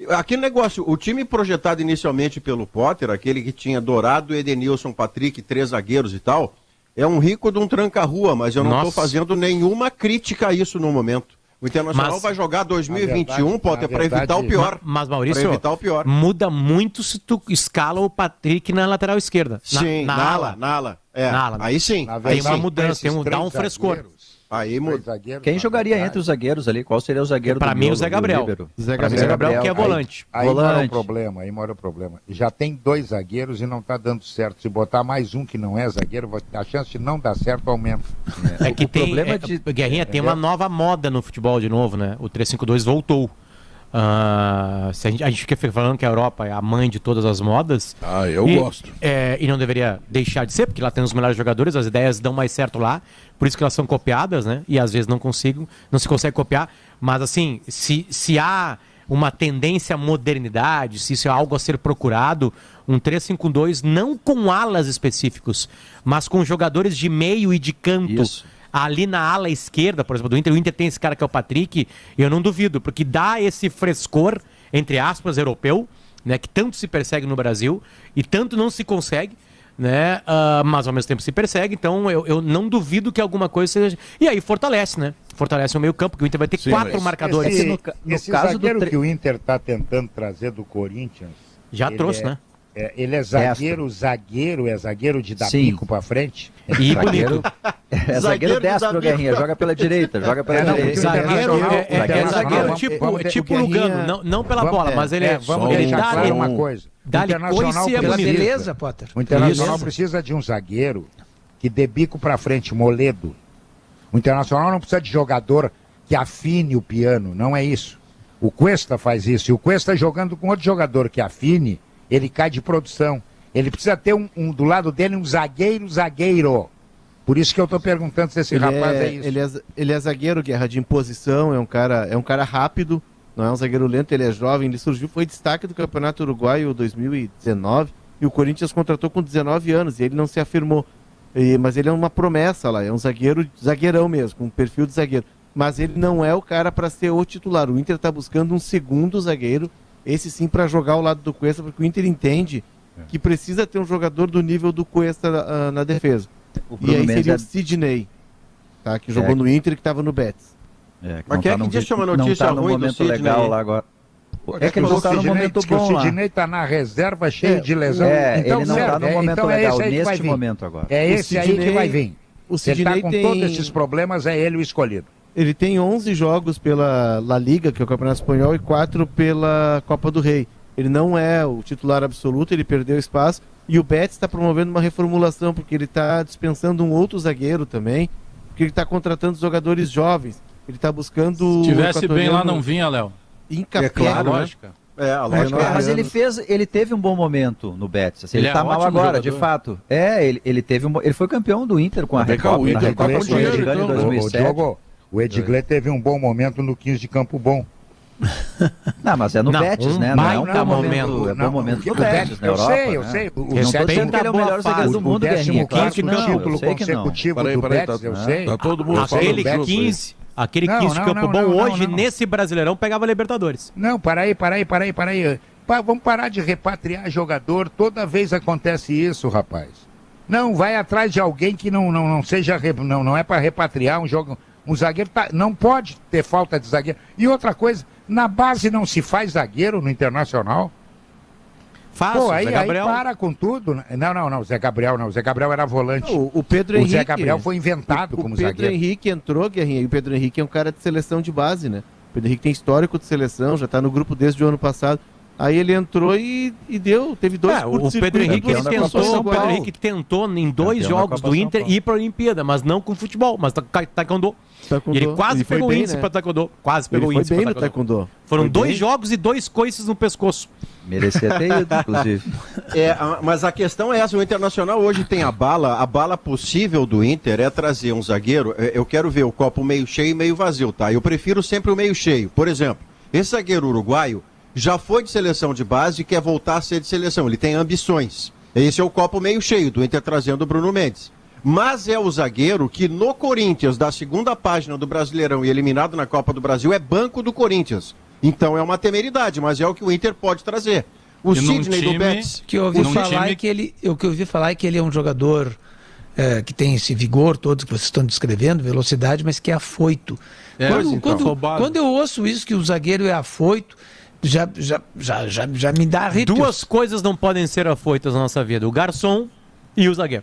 Aquele negócio, o time projetado inicialmente pelo Potter, aquele que tinha Dourado, Edenilson, Patrick, 3 zagueiros e tal, é um rico de um tranca-rua, mas eu não estou fazendo nenhuma crítica a isso no momento. O Internacional vai jogar 2021, Potter, para evitar o pior. Mas, Maurício, muda muito se tu escala o Patrick na lateral esquerda. Sim, na ala. Aí sim. Tem uma mudança, dá um frescor. Aí muda. Quem jogaria entre os zagueiros ali? Qual seria o zagueiro do Para mim, o Zé Gabriel. Zé Gabriel que é volante. Aí mora o problema. Já tem 2 zagueiros e não está dando certo. Se botar mais um que não é zagueiro, a chance de não dar certo aumenta. É que Guerrinha, tem uma nova moda no futebol de novo, né? O 3-5-2 voltou. Se a gente fica falando que a Europa é a mãe de todas as modas. Eu gosto. E não deveria deixar de ser, porque lá tem os melhores jogadores, as ideias dão mais certo lá, por isso que elas são copiadas, né? E às vezes não se consegue copiar. Mas assim, se há uma tendência à modernidade, se isso é algo a ser procurado, um 3-5-2 não com alas específicos, mas com jogadores de meio e de canto. Isso. Ali na ala esquerda, por exemplo, do Inter, o Inter tem esse cara que é o Patrick, eu não duvido, porque dá esse frescor, entre aspas, europeu, né, que tanto se persegue no Brasil e tanto não se consegue, né, mas ao mesmo tempo se persegue, então eu não duvido que alguma coisa seja... E aí fortalece, né? Fortalece o meio campo, porque o Inter vai ter 4 marcadores. Esse caso zagueiro que o Inter está tentando trazer do Corinthians... Já trouxe, né? Ele é zagueiro de dar pico pra frente. E bonito. É zagueiro destro, Guerrinha, joga pela direita, Zagueiro tipo Lugano, não pela bola, mas ele dá uma coisa. Dá-lhe coice e é bonito. Beleza, Potter. O Internacional precisa de um zagueiro que dê bico pra frente, moledo. O Internacional não precisa de jogador que afine o piano, não é isso. O Cuesta faz isso, e o Cuesta jogando com outro jogador que afine, ele cai de produção. Ele precisa ter do lado dele um zagueiro. Por isso que eu estou perguntando se esse rapaz é isso. Ele é zagueiro, Guerra, de imposição, é um cara rápido, não é um zagueiro lento, ele é jovem, ele foi destaque do Campeonato Uruguaio 2019, e o Corinthians contratou com 19 anos, e ele não se afirmou. Mas ele é uma promessa lá, é um zagueirão mesmo, com um perfil de zagueiro. Mas ele não é o cara para ser o titular. O Inter está buscando um segundo zagueiro, esse sim para jogar ao lado do Cuesta, porque o Inter entende que precisa ter um jogador do nível do Cuesta na defesa. E aí seria o Sidney, tá, que jogou no Inter e que estava no Betis. Mas quem é que disse uma notícia ruim do Sidney? Legal lá agora. É que ele não está no momento bom. O Sidney está na reserva, cheio de lesão. Então, ele não está no momento legal, neste momento agora. É esse aí que vai vir. O Sidney ele está com todos esses problemas, é ele o escolhido. Ele tem 11 jogos pela La Liga, que é o Campeonato Espanhol, e 4 pela Copa do Rei. Ele não é o titular absoluto, ele perdeu espaço. E o Betis está promovendo uma reformulação, porque ele está dispensando um outro zagueiro também, porque ele está contratando jogadores jovens. Ele está buscando... Se tivesse bem lá, não vinha, Léo. É claro, a lógica. A lógica. Mas ele teve um bom momento no Betis. Assim, ele está mal agora, jogador. De fato. Ele foi campeão do Inter com a Recopa em 2007. O Edgley teve um bom momento no 15 de Campo Bom. Não, mas é no Betis, né? Não é um bom momento. É bom momento no Betis, na Europa. Eu sei. Eu não tô dizendo que ele é o melhor zagueiro do mundo, Guerrinha. Claro, título consecutivo do Betis, eu sei. Tá todo mundo Aquele 15 de Campo Bom hoje, nesse Brasileirão, pegava Libertadores. Não, para aí. Vamos parar de repatriar jogador. Toda vez acontece isso, rapaz. Não, vai atrás de alguém que não seja... Não é para repatriar um jogo... Um zagueiro não pode ter falta de zagueiro. E outra coisa, na base não se faz zagueiro no Internacional? Fácil, aí para com tudo. Não, Zé Gabriel não. Zé Gabriel era volante. O Pedro Henrique... O Zé Gabriel foi inventado como zagueiro. O Pedro Henrique entrou, Guerrinha, e o Pedro Henrique é um cara de seleção de base, né? O Pedro Henrique tem histórico de seleção, já está no grupo desde o ano passado. Aí ele entrou e teve 2 O Pedro Henrique tentou em 2 jogos do Inter ir para a Olimpíada, mas não com futebol, mas taekwondo. E ele quase pegou o índice para taekwondo. Quase pegou o índice para taekwondo. Foram 2 jogos e 2 coices no pescoço. Merecia ter ido, inclusive. Mas a questão é essa, o Internacional hoje tem a bala possível do Inter é trazer um zagueiro. Eu quero ver o copo meio cheio e meio vazio, tá? Eu prefiro sempre o meio cheio. Por exemplo, esse zagueiro uruguaio já foi de seleção de base e quer voltar a ser de seleção. Ele tem ambições. Esse é o copo meio cheio do Inter trazendo o Bruno Mendes. Mas é o zagueiro que no Corinthians, da segunda página do Brasileirão e eliminado na Copa do Brasil, é banco do Corinthians. Então é uma temeridade, mas é o que o Inter pode trazer. O Sidney do Betis... O que eu ouvi falar é que ele é um jogador que tem esse vigor todo que vocês estão descrevendo, velocidade, mas que é afoito. Quando eu ouço isso, que o zagueiro é afoito, já me dá arrepio. 2 coisas não podem ser afoitas na nossa vida: o garçom e o zagueiro.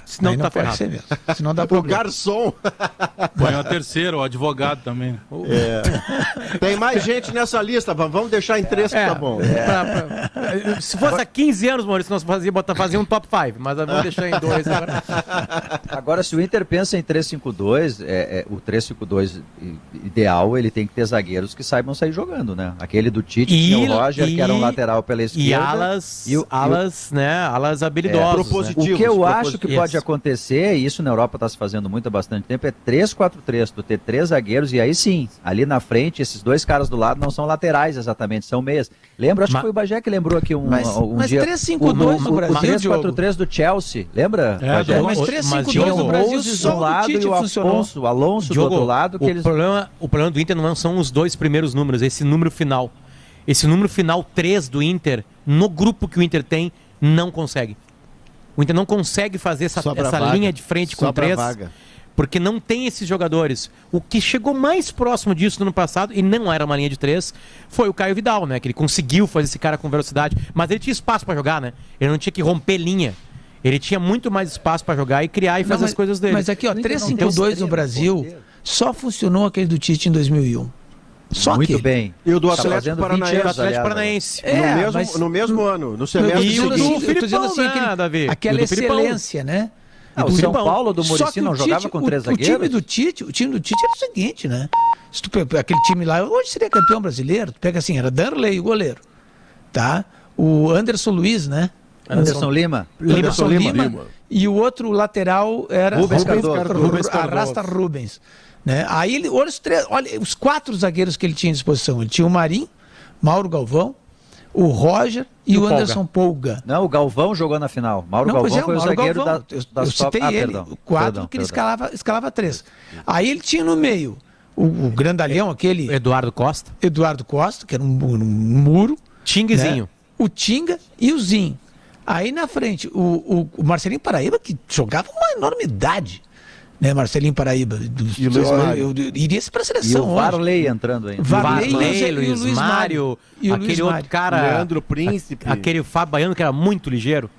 Senão tá ferrado. Senão dá problema. O garçom. Põe a terceira, o advogado também. Tem mais gente nessa lista, vamos deixar em 3 que tá bom. Se fosse há 15 anos, Maurício, nós fazia um top 5, mas vamos deixar em 2 agora. Agora, se o Inter pensa em 3-5-2, o 3-5-2 ideal, ele tem que ter zagueiros que saibam sair jogando, né? Aquele do Tite, tinha o Roger, que era um lateral pela esquerda. Alas habilidosos. O que eu acho que pode acontecer, e isso na Europa está se fazendo muito há bastante tempo, é 3-4-3, tu ter 3 zagueiros, e aí sim, ali na frente, esses 2 caras do lado não são laterais exatamente, são meias. Lembra? Acho que foi o Bagé que lembrou aqui um dia. Mas 3-5-2 no Brasil, 3-4-3 do Chelsea, lembra? Mas 3-5-2 no Brasil, só o lado e o Alonso do outro lado. O problema do Inter não são os 2 primeiros números, esse número final. Esse número final 3 do Inter, no grupo que o Inter tem, não consegue. O Inter não consegue fazer essa linha de frente com 3, porque não tem esses jogadores. O que chegou mais próximo disso no ano passado, e não era uma linha de 3, foi o Caio Vidal, né? Que ele conseguiu fazer esse cara com velocidade, mas ele tinha espaço para jogar, né? Ele não tinha que romper linha. Ele tinha muito mais espaço para jogar e criar e fazer as coisas dele. Mas aqui, 3-5-2 no Brasil, só funcionou aquele do Tite em 2001. Só muito bem. E o do Atlético Paranaense. No mesmo ano, no semestre seguinte. Eu tô dizendo assim, aquela excelência, né? O São Paulo do Muricy não jogava com 3 zagueiros? O time do Tite era o seguinte, né? Se tu pega aquele time lá, hoje seria campeão brasileiro. Tu pega assim, era Darley, o goleiro. Tá? O Anderson Luiz, né? Anderson Lima. E o outro lateral era Rubens Arrasta Rubens. Né? Aí olha os 4 zagueiros que ele tinha à disposição. Ele tinha o Marinho, Mauro Galvão, o Roger e o Anderson Polga. Não, o Galvão jogou na final. Galvão foi o zagueiro da eu citei ele, o 4 que ele escalava 3. Aí ele tinha no meio o grandalhão, aquele Eduardo Costa, que era um muro. Tinguezinho. Né? O Tinga e o Zinho. Aí na frente, o Marcelinho Paraíba, que jogava uma enormidade. Né, Marcelinho Paraíba. E o Luiz Mário. Eu iria para a seleção. E o Varley entrando aí. Varley, Luiz Mário, aquele outro cara. Leandro Príncipe. Aquele Fábio Baiano que era muito ligeiro.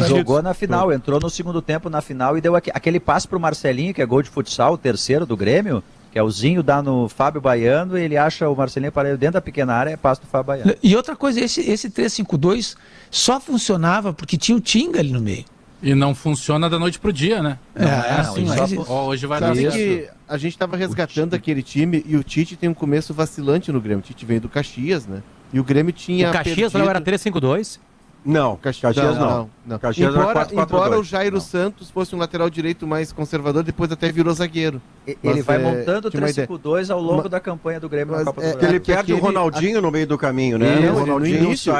Jogou na final, entrou no segundo tempo na final e deu aquele passe pro Marcelinho, que é gol de futsal, o terceiro do Grêmio, que é o Zinho dá no Fábio Baiano, ele acha o Marcelinho Paraíba dentro da pequena área, é passe do Fábio Baiano. E outra coisa, esse 3-5-2 só funcionava porque tinha o Tinga ali no meio. E não funciona da noite pro dia, né? Hoje vai dar Sabe certo. que a gente estava resgatando aquele time e o Tite tem um começo vacilante no Grêmio. O Tite veio do Caxias, né? E o Grêmio tinha O Caxias não era 3-5-2? Não, Caxias não. Caxias era 4-4-2. Embora o Jairo Santos fosse um lateral direito mais conservador, depois até virou zagueiro. Ele vai montando o 3-5-2 ao longo da campanha do Grêmio na Copa do Brasil. Ele perde o Ronaldinho no meio do caminho, né? O Ronaldinho no início,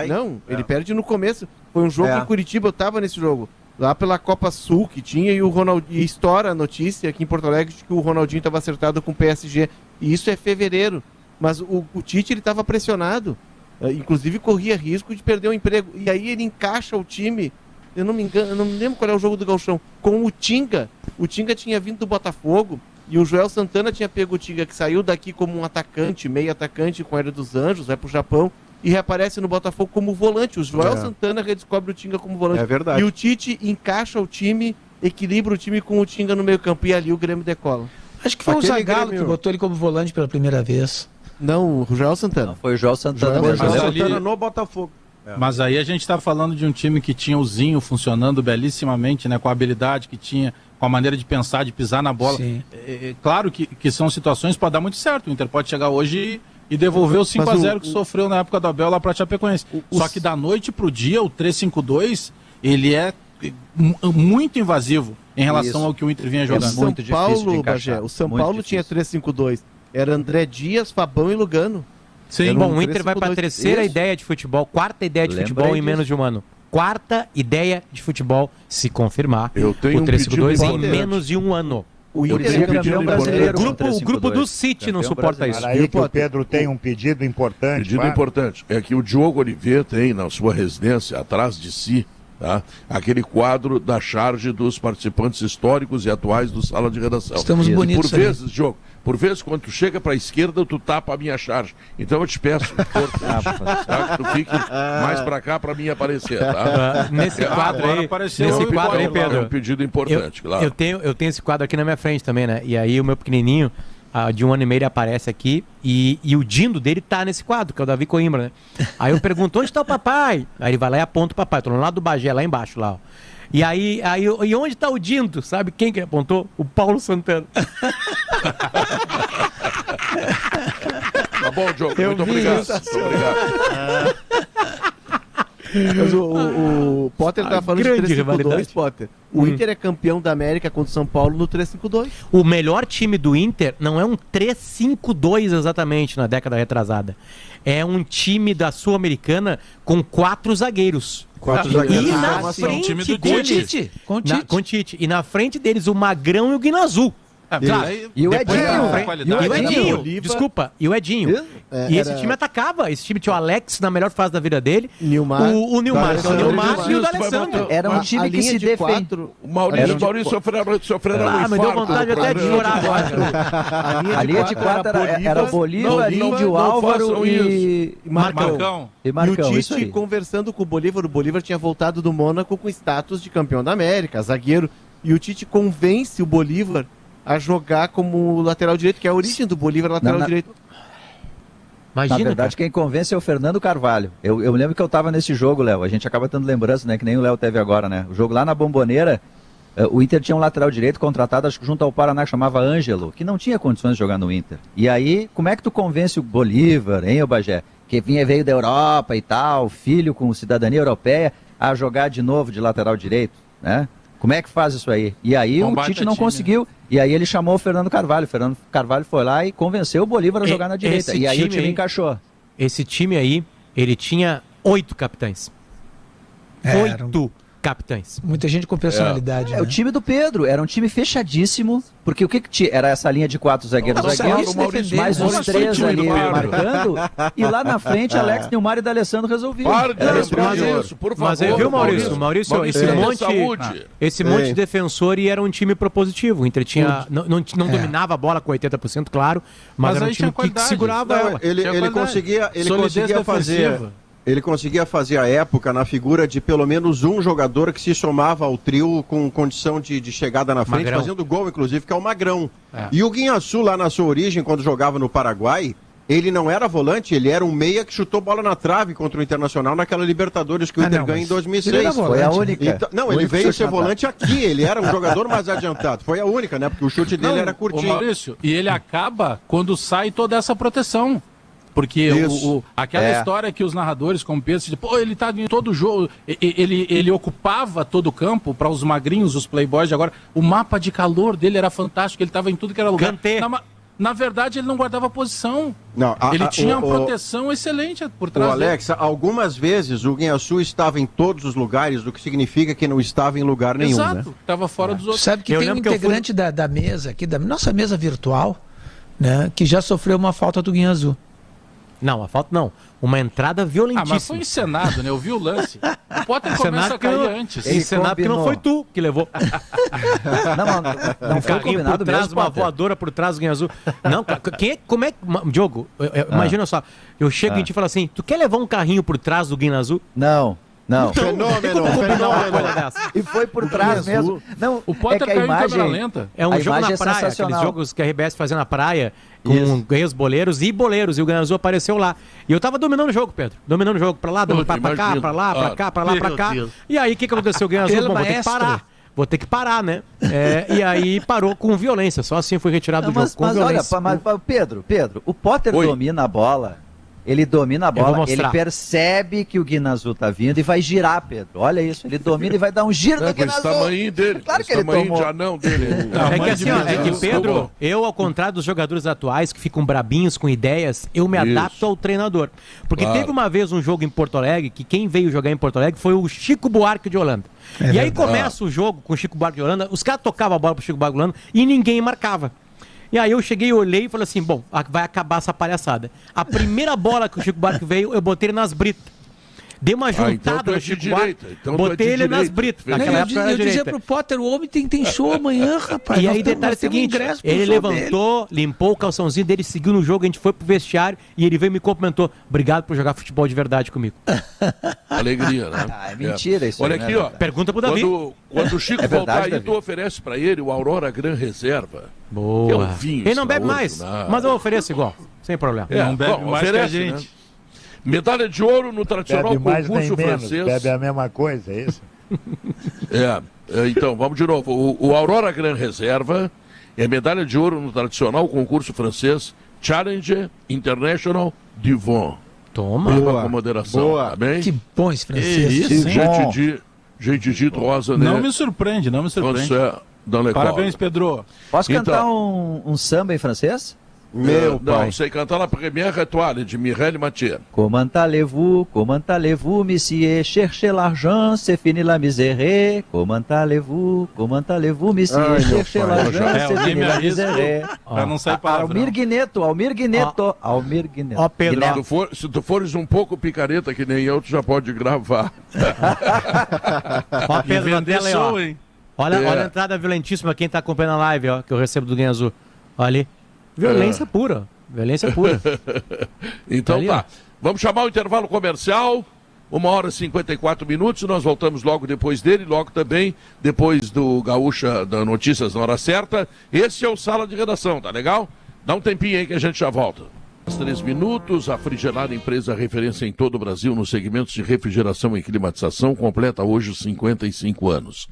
ele perde no começo. Foi um jogo em Curitiba, eu tava nesse jogo. Lá pela Copa Sul que tinha, e o Ronaldinho, e estoura a notícia aqui em Porto Alegre de que o Ronaldinho estava acertado com o PSG. E isso é fevereiro. Mas o Tite, ele estava pressionado. Inclusive corria risco de perder o emprego. E aí ele encaixa o time, eu não me engano, eu não me lembro qual é o jogo do Gauchão, com o Tinga. O Tinga tinha vindo do Botafogo e o Joel Santana tinha pego o Tinga, que saiu daqui como um atacante, meio atacante com a Era dos Anjos, vai pro Japão e reaparece no Botafogo como volante. O Joel Santana redescobre o Tinga como volante. É verdade. E o Tite encaixa o time, equilibra o time com o Tinga no meio campo, e ali o Grêmio decola. Acho que foi o Zagallo que botou ele como volante pela primeira vez. Não, o Joel Santana. Não, foi o Joel Santana. Foi o Joel Santana no Botafogo. Mas aí a gente está falando de um time que tinha o Zinho funcionando belíssimamente, né, com a habilidade que tinha, com a maneira de pensar, de pisar na bola. Claro que são situações que podem dar muito certo. O Inter pode chegar hoje e devolver o 5-0 que sofreu na época do Abel lá para a Chapecoense. Só que da noite para o dia, o 3-5-2, ele é muito invasivo em relação ao que o Inter vinha jogando. São Paulo, Bagé, o São Paulo tinha 3-5-2. Era André Dias, Fabão e Lugano. Sim, bom, o Inter vai para a terceira ideia de futebol, quarta ideia de futebol em menos de um ano. Quarta ideia de futebol, se confirmar. Eu tenho o 3-5-2 em menos de um ano. O Inter é campeão brasileiro. O grupo do City não suporta isso. Aí que o Pedro tem um pedido importante. Pedido importante. É que o Diogo Oliveira tem na sua residência, atrás de si, tá, aquele quadro da charge dos participantes históricos e atuais do Sala de Redação. Estamos bonitos. Por vezes, Diogo, por vezes, quando tu chega para a esquerda, tu tapa a minha charge. Então eu te peço, tá, que tu fique mais para cá para mim aparecer, tá? Nesse quadro aí, Pedro, é um pedido importante, claro. Eu tenho esse quadro aqui na minha frente também, né? E aí o meu pequenininho, de 1 ano e meio, ele aparece aqui e o dindo dele tá nesse quadro, que é o Davi Coimbra, né? Aí eu pergunto, onde está o papai? Aí ele vai lá e aponta o papai. Tô no lado do Bagé, lá embaixo, lá, ó. E aí e onde está o Dindo? Sabe quem que apontou? O Paulo Santana. Tá bom, Diogo. Muito obrigado. Mas o Potter tá falando de 3-5-2, Potter. O Inter é campeão da América contra o São Paulo no 3-5-2. O melhor time do Inter não é um 3-5-2 exatamente na década retrasada. É um time da Sul-Americana com 4 zagueiros. E na frente deles... Com Tite. E na frente deles o Magrão e o Guinazu. E o Edinho. Desculpa, e o Edinho. E esse time atacava. Esse time tinha o Alex na melhor fase da vida dele. O Nilmar e o D'Alessandro. Era um time que se defende. O Maurício sofreu muito. Me deu vontade até de chorar agora. A linha de 4 era Bolívar, Índio, Álvaro e Marcão. E o Tite conversando com o Bolívar tinha voltado do Mônaco com status de campeão da América, zagueiro. E o Tite convence o Bolívar a jogar como lateral direito, que é a origem do Bolívar, lateral direito. Imagina, na verdade, quem convence é o Fernando Carvalho. Eu lembro que eu estava nesse jogo, Léo. A gente acaba tendo lembrança, né? Que nem o Léo teve agora, né? O jogo lá na Bomboneira, o Inter tinha um lateral direito contratado, acho que junto ao Paraná, que chamava Ângelo, que não tinha condições de jogar no Inter. E aí, como é que tu convence o Bolívar, hein, ô Bagé? Que veio da Europa e tal, filho com cidadania europeia, a jogar de novo de lateral direito, né? Como é que faz isso aí? E aí o Tite não conseguiu. E aí ele chamou o Fernando Carvalho. O Fernando Carvalho foi lá e convenceu o Bolívar a jogar na direita. E aí o time encaixou. Esse time aí, ele tinha 8 capitães. 8 capitães. Muita gente com personalidade. Né? O time do Pedro era um time fechadíssimo, porque o que tinha? Era essa linha de 4 zagueiros, mais os 3 ali marcando, e lá na frente Alex, Nilmar e D'Alessandro resolviam. Isso, por favor. Mas viu, Maurício, esse monte de defensor e era um time propositivo. O Inter tinha, não dominava a bola com 80%, claro, mas era um time que segurava ela. Ele conseguia fazer... Ele conseguia fazer a época na figura de pelo menos um jogador que se somava ao trio com condição de chegada na frente, Magrão. Fazendo gol, inclusive, que é o Magrão. E o Guinhaçu, lá na sua origem, quando jogava no Paraguai, ele não era volante, ele era um meia que chutou bola na trave contra o Internacional naquela Libertadores que o Inter ganha em 2006. Foi a única. Então, não, ele veio ser volante aqui, ele era um jogador mais adiantado. Foi a única, né? Porque o chute dele era curtinho. Maurício, e ele acaba quando sai toda essa proteção. Porque aquela história que os narradores, como Pedro, ele tá em todo jogo, ele ocupava todo o campo para os magrinhos, os playboys de agora. O mapa de calor dele era fantástico, ele estava em tudo que era lugar. Na verdade, ele não guardava posição. Não, ele tinha uma proteção excelente por trás dele. Alex, algumas vezes o Guinhaçu estava em todos os lugares, o que significa que não estava em lugar nenhum. Exato, estava fora dos outros. Sabe que tem um integrante da mesa aqui, da nossa mesa virtual, né, que já sofreu uma falta do Guinhasu. Não, a falta não. Uma entrada violentíssima. Mas foi encenado, né? Eu vi o lance. O Potter começa a cair antes. Encenado que não foi tu que levou. Não foi combinado por trás, mesmo, uma voadora por trás do Guinhasu. Não, como é que... Diogo, imagina só. Eu chego e te falo assim, tu quer levar um carrinho por trás do Guinhasu? Não. Então, fenômeno. E foi por trás mesmo. Não, o Potter caiu em câmera lenta. É um jogo na praia, aqueles jogos que a RBS fazia na praia, com ex-boleiros e boleiros, e o Guinhasu apareceu lá. E eu tava dominando o jogo, Pedro. Dominando o jogo, pra lá, pra cá, pra lá, pra cá, pra lá, pra cá. E aí, o que aconteceu? O Guinhasu, vou ter que parar. Vou ter que parar, né? E aí parou com violência. Só assim foi retirado do jogo com violência. Olha, Pedro, o Potter domina a bola. Ele domina a bola, ele percebe que o Guinhasu tá vindo e vai girar, Pedro. Olha isso, ele domina e vai dar um giro no Guinhasu. Esse tamanho dele, claro que ele tomou. De anão dele. É que assim, é que Pedro, eu ao contrário dos jogadores atuais que ficam brabinhos com ideias, eu me adapto ao treinador. Porque teve uma vez um jogo em Porto Alegre, que quem veio jogar em Porto Alegre foi o Chico Buarque de Holanda. E aí começa o jogo com o Chico Buarque de Holanda, os caras tocavam a bola pro Chico Buarque de Holanda e ninguém marcava. E aí eu cheguei, olhei e falei assim, bom, vai acabar essa palhaçada. A primeira bola que o Chico Buarque veio, eu botei ele nas britas. Dei uma juntada no Chico Buarque, botei ele nas britas. Eu dizia pro Potter, o homem tem show amanhã, rapaz. E aí detalhe é o seguinte, ele levantou, limpou o calçãozinho dele, seguiu no jogo, a gente foi pro vestiário e ele veio e me cumprimentou. Obrigado por jogar futebol de verdade comigo. Alegria, né? É mentira isso. Olha aqui, ó. Pergunta pro Davi. Quando o Chico voltar aí, tu oferece pra ele o Aurora Gran Reserva. Boa. É um vinho. Ele não bebe mais, mas eu ofereço igual, sem problema. Não bebe mais que a gente. Né? Medalha de ouro no tradicional bebe mais concurso nem francês. Menos, bebe a mesma coisa, é isso? Então, vamos de novo. O Aurora Gran Reserva é medalha de ouro no tradicional concurso francês Challenger International du Vin. Toma. Boa, com moderação, boa. Tá bem? Que bom esse francês. Gente de rosa, né? Não me surpreende. Parabéns, Pedro. Posso cantar um samba em francês? Meu pai. Não, sei cantar La Première Étoile, de Mireille Mathieu. Comment allez-vous, monsieur? Cherchez l'argent, c'est fini la misère. Comment allez-vous, monsieur? Cherchez l'argent, c'est fini la misère. Pra não sair palavra. Almir Guineto. Ó, Pedro. Se tu fores um pouco picareta que nem eu, tu já pode gravar. Ó, Pedro, Mandela aí, ó. Olha a entrada violentíssima, quem tá acompanhando a live, ó, que eu recebo do Guinhasu. Olha ali. Violência pura. Então tá. Vamos chamar o intervalo comercial. 1h54. Nós voltamos logo depois dele. Logo também depois do Gaúcha da Notícias na hora certa. Esse é o Sala de Redação, tá legal? Dá um tempinho aí que a gente já volta. 3 minutos, a Frigelar, empresa referência em todo o Brasil nos segmentos de refrigeração e climatização, completa hoje os 55 anos.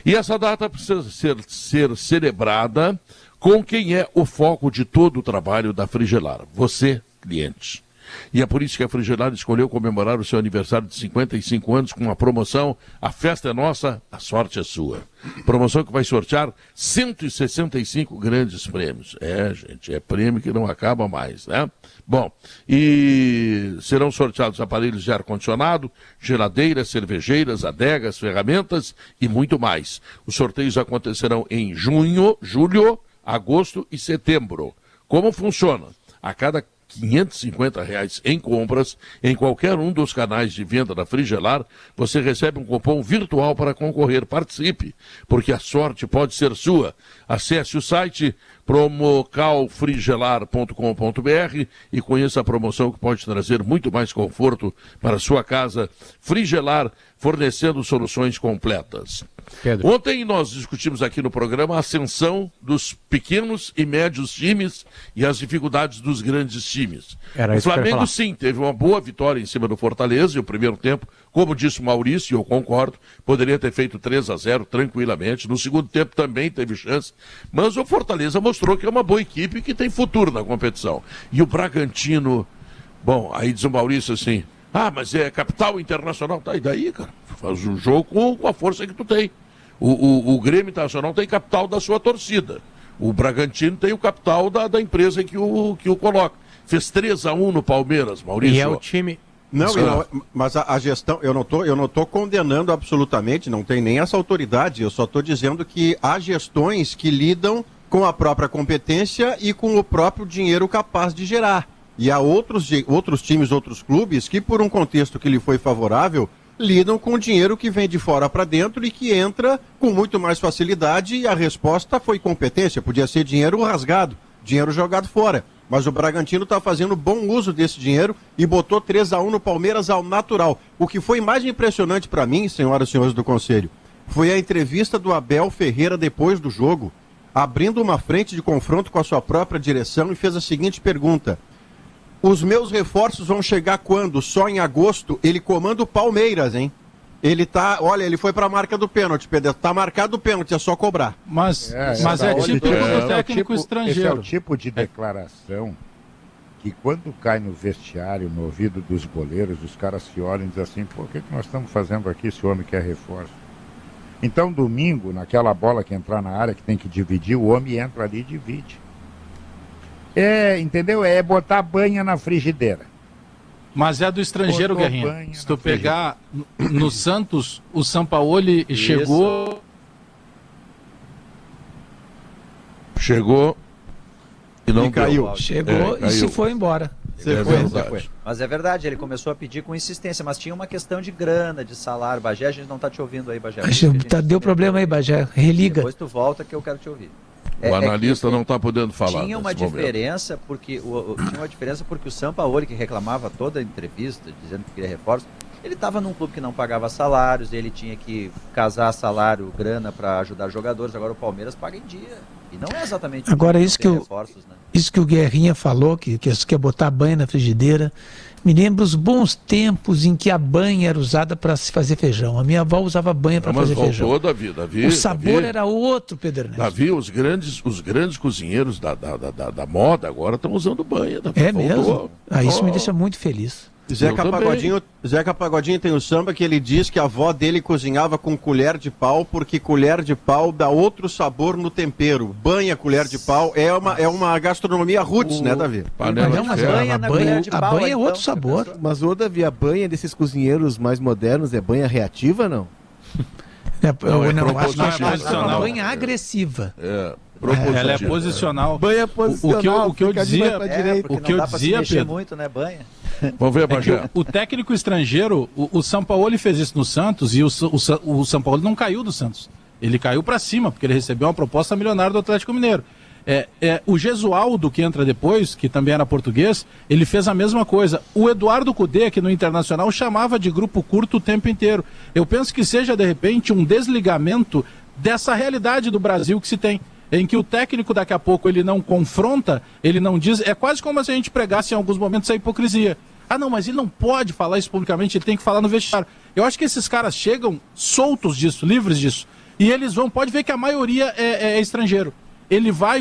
E essa data precisa ser celebrada com quem é o foco de todo o trabalho da Frigelar, você, cliente. E é por isso que a Frigelar escolheu comemorar o seu aniversário de 55 anos com uma promoção A Festa é Nossa, a Sorte é Sua. Promoção que vai sortear 165 grandes prêmios. Gente, é prêmio que não acaba mais, né? Bom, e serão sorteados aparelhos de ar-condicionado, geladeiras, cervejeiras, adegas, ferramentas e muito mais. Os sorteios acontecerão em junho, julho, agosto e setembro. Como funciona? A cada R$550 em compras em qualquer um dos canais de venda da Frigelar, você recebe um cupom virtual para concorrer. Participe, porque a sorte pode ser sua. Acesse o site promocalfrigelar.com.br e conheça a promoção que pode trazer muito mais conforto para a sua casa. Frigelar, fornecendo soluções completas. Pedro. Ontem nós discutimos aqui no programa a ascensão dos pequenos e médios times e as dificuldades dos grandes times. O Flamengo, sim, teve uma boa vitória em cima do Fortaleza e o primeiro tempo, como disse o Maurício, e eu concordo, poderia ter feito 3-0 tranquilamente. No segundo tempo também teve chance, mas o Fortaleza mostrou que é uma boa equipe e que tem futuro na competição. E o Bragantino, bom, aí diz o Maurício assim, mas é capital internacional. Tá, e daí, cara? Faz um jogo com a força que tu tem. O Grêmio Internacional tem capital da sua torcida. O Bragantino tem o capital da empresa que o coloca. Fez 3-1 no Palmeiras, Maurício. E é o time... Não, mas a gestão, eu não tô condenando absolutamente, não tem nem essa autoridade, eu só estou dizendo que há gestões que lidam com a própria competência e com o próprio dinheiro capaz de gerar. E há outros times, outros clubes, que por um contexto que lhe foi favorável, lidam com o dinheiro que vem de fora para dentro e que entra com muito mais facilidade, e a resposta foi competência, podia ser dinheiro rasgado, dinheiro jogado fora. Mas o Bragantino está fazendo bom uso desse dinheiro e botou 3-1 no Palmeiras ao natural. O que foi mais impressionante para mim, senhoras e senhores do Conselho, foi a entrevista do Abel Ferreira depois do jogo, abrindo uma frente de confronto com a sua própria direção, e fez a seguinte pergunta: os meus reforços vão chegar quando? Só em agosto? Ele comanda o Palmeiras, hein? Ele foi para a marca do pênalti, Pedro. Tá marcado o pênalti, é só cobrar. Mas é típico do técnico estrangeiro. Esse é o tipo de declaração que, quando cai no vestiário, no ouvido dos goleiros, os caras se olham e dizem assim: pô, o que nós estamos fazendo aqui? Esse homem quer reforço. Então, domingo, naquela bola que entrar na área, que tem que dividir, o homem entra ali e divide. Entendeu? É botar banha na frigideira. Mas é do estrangeiro, Guerrinha. Se tu pegar no Santos, o Sampaoli chegou e não caiu. Chegou e se foi embora. Foi. Mas é verdade, ele começou a pedir com insistência, mas tinha uma questão de grana, de salário. Bagé, a gente não está te ouvindo aí, Bagé. Deu problema aí, Bagé. Religa. Depois tu volta que eu quero te ouvir. O analista não está podendo falar. Tinha uma diferença porque o Sampaoli, que reclamava toda a entrevista, dizendo que queria reforço, ele estava num clube que não pagava salários, ele tinha que casar salário, grana para ajudar jogadores. Agora o Palmeiras paga em dia. E não é exatamente agora isso que isso que o Guerrinha falou, que quer botar banha na frigideira, me lembra os bons tempos em que a banha era usada para se fazer feijão. A minha avó usava banha para fazer feijão. Davi, o sabor era outro, Pedro Ernesto. Davi, os grandes cozinheiros da moda agora estão usando banha. Davi. É mesmo? Isso me deixa muito feliz. Zeca Pagodinho tem o samba que ele diz que a avó dele cozinhava com colher de pau, porque colher de pau dá outro sabor no tempero. Banha, colher de pau, é uma gastronomia roots, né, Davi? A banha é outro sabor. Mas, Davi, a banha desses cozinheiros mais modernos é banha reativa, não? Acho uma banha agressiva. Ela é posicional. Banha posicional. O que eu dizia, Pedro, muito, né, banha. Vamos ver, Bagé. O técnico estrangeiro, o Sampaoli fez isso no Santos e o Sampaoli não caiu do Santos. Ele caiu para cima, porque ele recebeu uma proposta milionária do Atlético Mineiro. O Gesualdo, que entra depois, que também era português, ele fez a mesma coisa. O Eduardo Cudê, que no Internacional chamava de grupo curto o tempo inteiro. Eu penso que seja, de repente, um desligamento dessa realidade do Brasil que se tem, em que o técnico daqui a pouco ele não confronta, ele não diz, é quase como se a gente pregasse em alguns momentos a hipocrisia. Não, mas ele não pode falar isso publicamente, ele tem que falar no vestiário. Eu acho que esses caras chegam soltos disso, livres disso, e eles pode ver que a maioria é estrangeiro.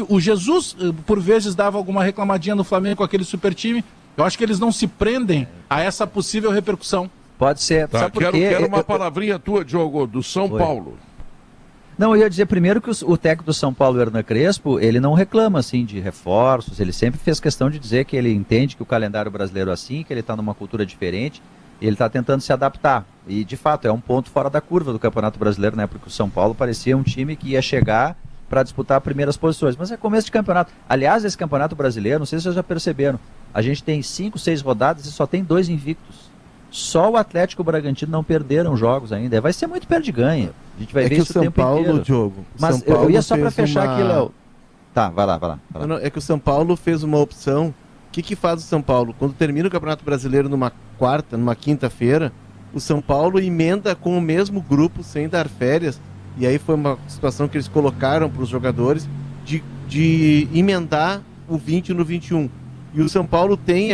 O Jesus, por vezes, dava alguma reclamadinha no Flamengo com aquele super time. Eu acho que eles não se prendem a essa possível repercussão. Pode ser. Tá, quero uma palavrinha tua, Diogo, do São Paulo. Não, eu ia dizer primeiro que o técnico do São Paulo, Hernan Crespo, ele não reclama assim de reforços, ele sempre fez questão de dizer que ele entende que o calendário brasileiro é assim, que ele está numa cultura diferente, e ele está tentando se adaptar. E, de fato, é um ponto fora da curva do Campeonato Brasileiro, né? Porque o São Paulo parecia um time que ia chegar para disputar primeiras posições, mas é começo de campeonato. Aliás, esse Campeonato Brasileiro, não sei se vocês já perceberam, A gente tem 5, 6 rodadas e só tem 2 invictos. Só o Atlético e o Bragantino não perderam jogos ainda. Vai ser muito perde-ganha. A gente vai ver isso o tempo inteiro. Diogo, mas São Paulo eu ia só para fechar aqui, Léo. Tá, vai lá. Não, é que o São Paulo fez uma opção. O que faz o São Paulo? Quando termina o Campeonato Brasileiro numa quinta-feira, o São Paulo emenda com o mesmo grupo sem dar férias. E aí foi uma situação que eles colocaram para os jogadores de emendar o 20 no 21. E o São Paulo tem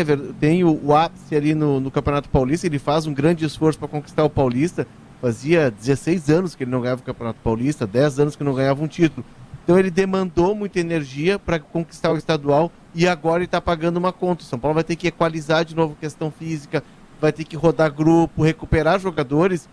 o ápice ali no Campeonato Paulista, ele faz um grande esforço para conquistar o Paulista. Fazia 16 anos que ele não ganhava o Campeonato Paulista, 10 anos que não ganhava um título. Então ele demandou muita energia para conquistar o estadual e agora ele está pagando uma conta. O São Paulo vai ter que equalizar de novo questão física, vai ter que rodar grupo, recuperar jogadores,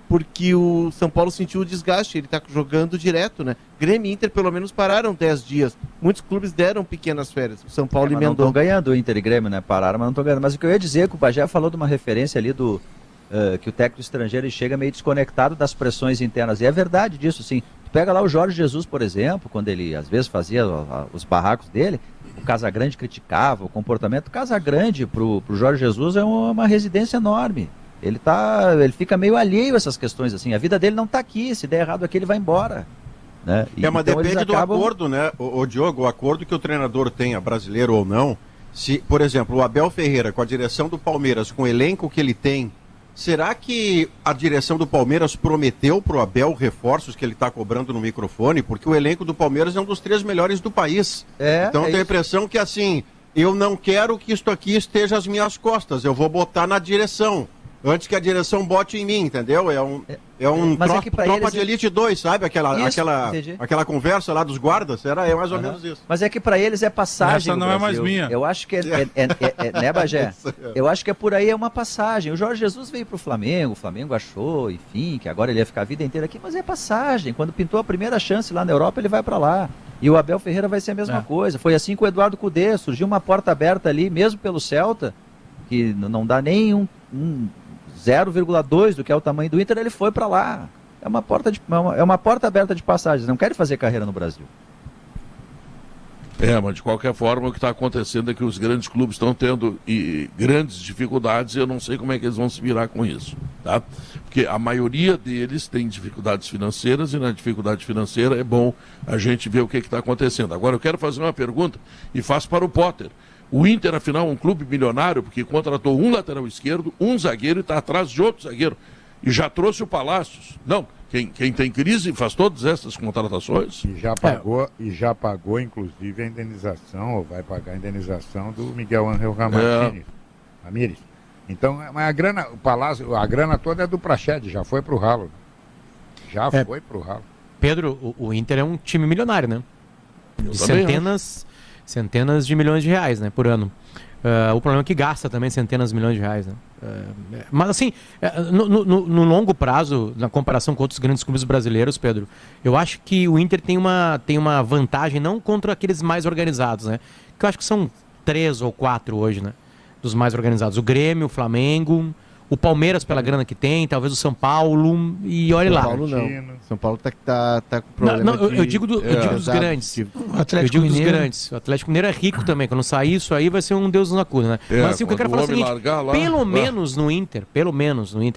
porque o São Paulo sentiu o desgaste, ele está jogando direto, né? Grêmio e Inter pelo menos pararam 10 dias. Muitos clubes deram pequenas férias. O São Paulo emendou. Não estão ganhando o Inter e Grêmio, né? Pararam, mas não estão ganhando. Mas o que eu ia dizer é que o Bagé falou de uma referência ali que o técnico estrangeiro chega meio desconectado das pressões internas. E é verdade disso, sim. Tu pega lá o Jorge Jesus, por exemplo, quando ele às vezes fazia os barracos dele, o Casagrande criticava o comportamento. O Casagrande pro Jorge Jesus é uma residência enorme. Ele fica meio alheio a essas questões, assim. A vida dele não está aqui. Se der errado aqui, ele vai embora. Né? Mas então depende do acordo, né, o Diogo, o acordo que o treinador tenha, brasileiro ou não. Se, por exemplo, o Abel Ferreira, com a direção do Palmeiras, com o elenco que ele tem, será que a direção do Palmeiras prometeu pro Abel reforços que ele está cobrando no microfone? Porque o elenco do Palmeiras é um dos 3 melhores do país. Então eu tenho a impressão que, assim, eu não quero que isto aqui esteja às minhas costas. Eu vou botar na direção. Antes que a direção bote em mim, entendeu? É um tropa de Elite 2, sabe? Aquela conversa lá dos guardas, é mais ou menos isso. Mas é que para eles é passagem. Essa não é mais minha. Eu acho que né, Bagé? Eu acho que é por aí, é uma passagem. O Jorge Jesus veio pro Flamengo, o Flamengo achou, enfim, que agora ele ia ficar a vida inteira aqui, mas é passagem. Quando pintou a primeira chance lá na Europa, ele vai para lá. E o Abel Ferreira vai ser a mesma coisa. Foi assim com o Eduardo Cudê, surgiu uma porta aberta ali, mesmo pelo Celta, que não dá nem 0,2 do que é o tamanho do Inter, ele foi para lá. É uma porta aberta de passagens. Não querem fazer carreira no Brasil. Mas de qualquer forma o que está acontecendo é que os grandes clubes estão tendo grandes dificuldades e eu não sei como é que eles vão se virar com isso, tá? Porque a maioria deles tem dificuldades financeiras e na dificuldade financeira é bom a gente ver o que está acontecendo. Agora eu quero fazer uma pergunta e faço para o Potter. O Inter, afinal, é um clube milionário, porque contratou um lateral esquerdo, um zagueiro e está atrás de outro zagueiro. E já trouxe o Palácios. Não, quem tem crise faz todas essas contratações. E já pagou, inclusive, a indenização, ou vai pagar a indenização do Miguel Ángel Ramírez. Então, mas a grana, o Palácio, a grana toda é do Praxedes, já foi pro ralo. Foi pro ralo. Pedro, o Inter é um time milionário, né? Centenas de milhões de reais, né, por ano. O problema é que gasta também centenas de milhões de reais, né? Mas assim, no longo prazo, na comparação com outros grandes clubes brasileiros, Pedro, eu acho que o Inter tem uma vantagem não contra aqueles mais organizados, né? Que eu acho que são 3 ou 4 hoje, né? Dos mais organizados. O Grêmio, o Flamengo, o Palmeiras pela grana que tem, talvez o São Paulo, e olha lá. São Paulo não. São Paulo tá com problema. Eu digo dos grandes. O Atlético Mineiro é rico também. Quando sair isso aí vai ser um Deus na cura, né? Mas assim, o que eu quero falar é o seguinte, pelo menos no Inter,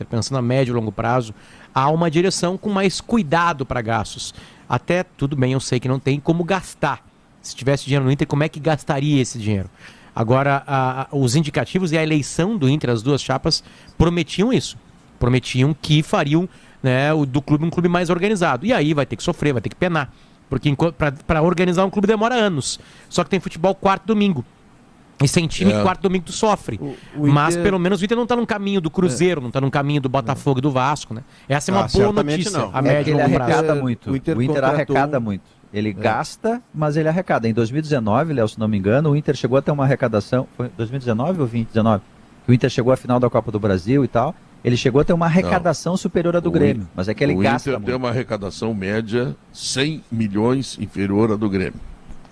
pensando a médio e longo prazo, há uma direção com mais cuidado para gastos. Até, tudo bem, eu sei que não tem como gastar. Se tivesse dinheiro no Inter, como é que gastaria esse dinheiro? Agora, os indicativos e a eleição do Inter, as duas chapas, prometiam isso. Prometiam que fariam, né, do clube um clube mais organizado. E aí vai ter que sofrer, vai ter que penar. Porque para organizar um clube demora anos. Só que tem futebol quarto domingo. E sem time, quarto domingo tu sofre. Mas pelo menos o Inter não está no caminho do Cruzeiro, não está no caminho do Botafogo e do Vasco, né? Essa é uma boa notícia. A média ele arrecada muito. O Inter arrecada muito. Ele gasta, mas ele arrecada. Em 2019, Léo, se não me engano, o Inter chegou a ter uma arrecadação... Foi 2019 ou 2019? O Inter chegou à final da Copa do Brasil e tal. Ele chegou a ter uma arrecadação superior à do Grêmio. Mas é que ele gasta muito. O Inter tem uma arrecadação média 100 milhões inferior à do Grêmio.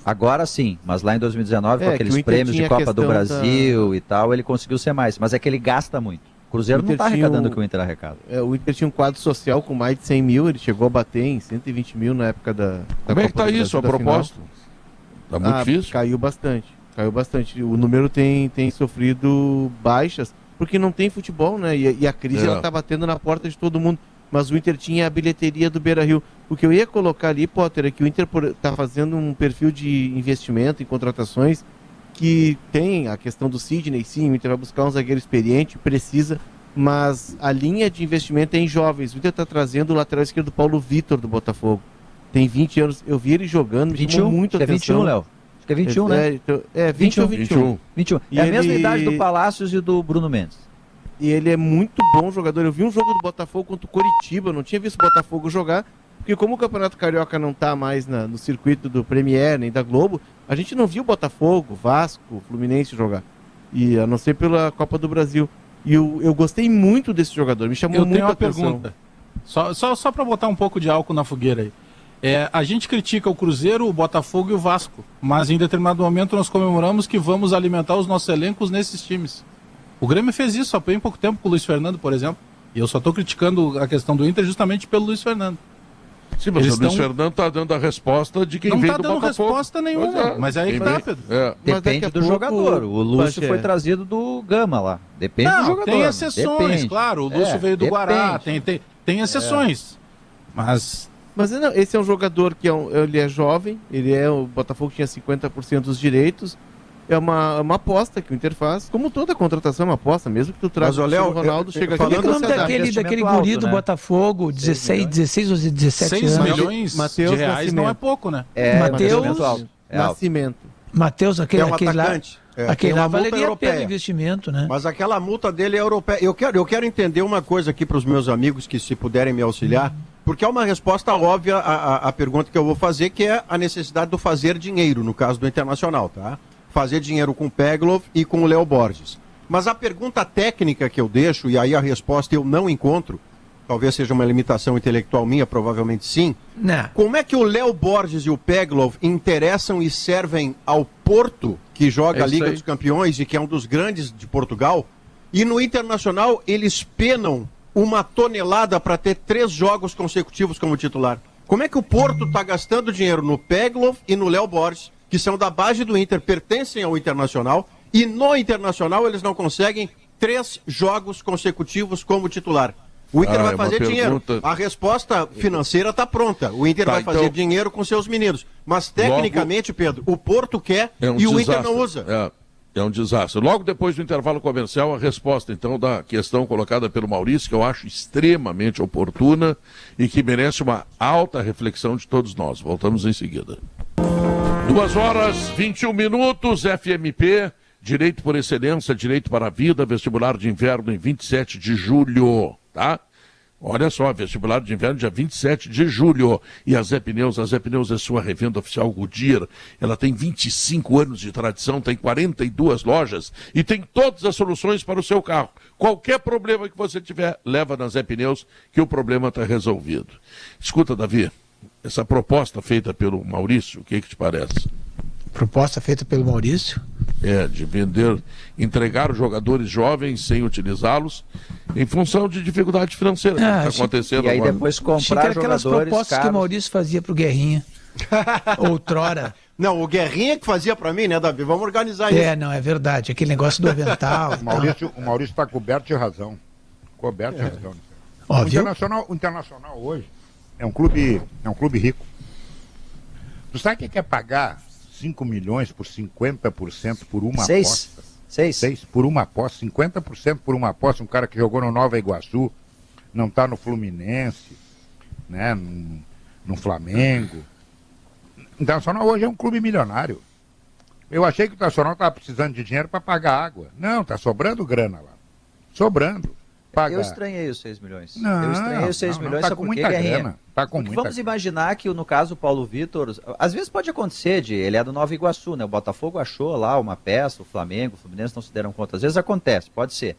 Agora sim, mas lá em 2019, com aqueles prêmios de Copa do Brasil e tal, ele conseguiu ser mais. Mas é que ele gasta muito. O Cruzeiro não está arrecadando o que o Inter arrecada. O Inter tinha um quadro social com mais de 100 mil, ele chegou a bater em 120 mil na época da Como é que está isso, a propósito? Está muito difícil? Caiu bastante. Caiu bastante. O número tem sofrido baixas, porque não tem futebol, né? E a crise ela tá batendo na porta de todo mundo. Mas o Inter tinha a bilheteria do Beira-Rio. O que eu ia colocar ali, Potter, é que o Inter está fazendo um perfil de investimento em contratações que tem a questão do Sidney, sim, o Inter vai buscar um zagueiro experiente, precisa, mas a linha de investimento é em jovens. O Inter está trazendo o lateral esquerdo Paulo Vitor do Botafogo. Tem 20 anos, eu vi ele jogando, me chamou muito a atenção. 21, Léo. Acho que é 21, né? 20 ou 21. É a mesma idade do Palácios e do Bruno Mendes. E ele é muito bom jogador. Eu vi um jogo do Botafogo contra o Coritiba, não tinha visto o Botafogo jogar, porque como o Campeonato Carioca não está mais no circuito do Premier nem da Globo, a gente não viu o Botafogo, Vasco, Fluminense jogar. E a não ser pela Copa do Brasil. E eu gostei muito desse jogador, me chamou muito a atenção. Eu tenho uma pergunta, só para botar um pouco de álcool na fogueira aí. A gente critica o Cruzeiro, o Botafogo e o Vasco, mas em determinado momento nós comemoramos que vamos alimentar os nossos elencos nesses times. O Grêmio fez isso há bem pouco tempo com o Luiz Fernando, por exemplo. E eu só estou criticando a questão do Inter justamente pelo Luiz Fernando. Sim, mas o Luiz Fernando está dando a resposta de quem veio do Botafogo. Não está dando resposta nenhuma, mas aí que tá, Pedro. Depende do jogador. O Lúcio foi trazido do Gama lá. Depende do jogador. Tem exceções, claro. O Lúcio veio do Guará, tem exceções. Mas não, esse é um jogador que ele é jovem, o Botafogo tinha 50% dos direitos. É uma aposta que o Inter faz. Como toda contratação é uma aposta, mesmo que tu traga o Ronaldo, chega aqui. Qual é o nome daquele guri do Botafogo, 16 ou 17 6 anos? 6 milhões de reais não é pouco, né? Matheus, aquele atacante. Aquele lá valeria pelo investimento, né? Mas aquela multa dele é europeia. Eu quero entender uma coisa aqui para os meus amigos que se puderem me auxiliar, porque é uma resposta óbvia à pergunta que eu vou fazer, que é a necessidade do fazer dinheiro, no caso do Internacional, tá? Fazer dinheiro com o Peglov e com o Léo Borges. Mas a pergunta técnica que eu deixo, e aí a resposta eu não encontro, talvez seja uma limitação intelectual minha, provavelmente sim. Não. Como é que o Léo Borges e o Peglov interessam e servem ao Porto, que joga a Liga dos Campeões e que é um dos grandes de Portugal, e no Internacional eles penam uma tonelada para ter 3 jogos consecutivos como titular? Como é que o Porto está gastando dinheiro no Peglov e no Léo Borges, que são da base do Inter, pertencem ao Internacional, e no Internacional eles não conseguem 3 jogos consecutivos como titular? O Inter vai fazer dinheiro. A resposta financeira está pronta. O Inter vai fazer dinheiro com seus meninos. Mas, tecnicamente, Pedro, o Porto quer e o Inter não usa. É um desastre. Logo depois do intervalo comercial, a resposta, então, da questão colocada pelo Maurício, que eu acho extremamente oportuna e que merece uma alta reflexão de todos nós. Voltamos em seguida. 2h21, FMP, Direito por Excelência, Direito para a Vida, vestibular de inverno em 27 de julho, tá? Olha só, vestibular de inverno dia 27 de julho. E a Zé Pneus é sua revenda oficial Goodyear. Ela tem 25 anos de tradição, tem 42 lojas e tem todas as soluções para o seu carro. Qualquer problema que você tiver, leva na Zé Pneus que o problema está resolvido. Escuta, Davi, essa proposta feita pelo Maurício, o que te parece? Proposta feita pelo Maurício? De entregar os jogadores jovens sem utilizá-los em função de dificuldade financeira que está acontecendo agora. E aí agora. depois comprar aquelas propostas caros. Que o Maurício fazia pro Guerrinha. Outrora. Não, o Guerrinha que fazia para mim, né, Davi? Vamos organizar isso. Não, é verdade. Aquele negócio do avental. O Maurício está coberto de razão. Coberto de razão. O Internacional hoje é um clube rico. Tu sabe o que é pagar 5 milhões por 50% por uma aposta? 6 por uma aposta, 50% por uma aposta. Um cara que jogou no Nova Iguaçu, não está no Fluminense, né, no Flamengo. O Internacional hoje é um clube milionário. Eu achei que o Internacional estava precisando de dinheiro para pagar água. Não, está sobrando grana lá. Sobrando. Eu estranhei os 6 milhões. Eu estranhei os 6 milhões, tá com muita grana. Vamos imaginar que, no caso, o Paulo Vitor, às vezes pode acontecer, ele é do Nova Iguaçu, né? O Botafogo achou lá uma peça, o Flamengo, o Fluminense não se deram conta. Às vezes acontece, pode ser.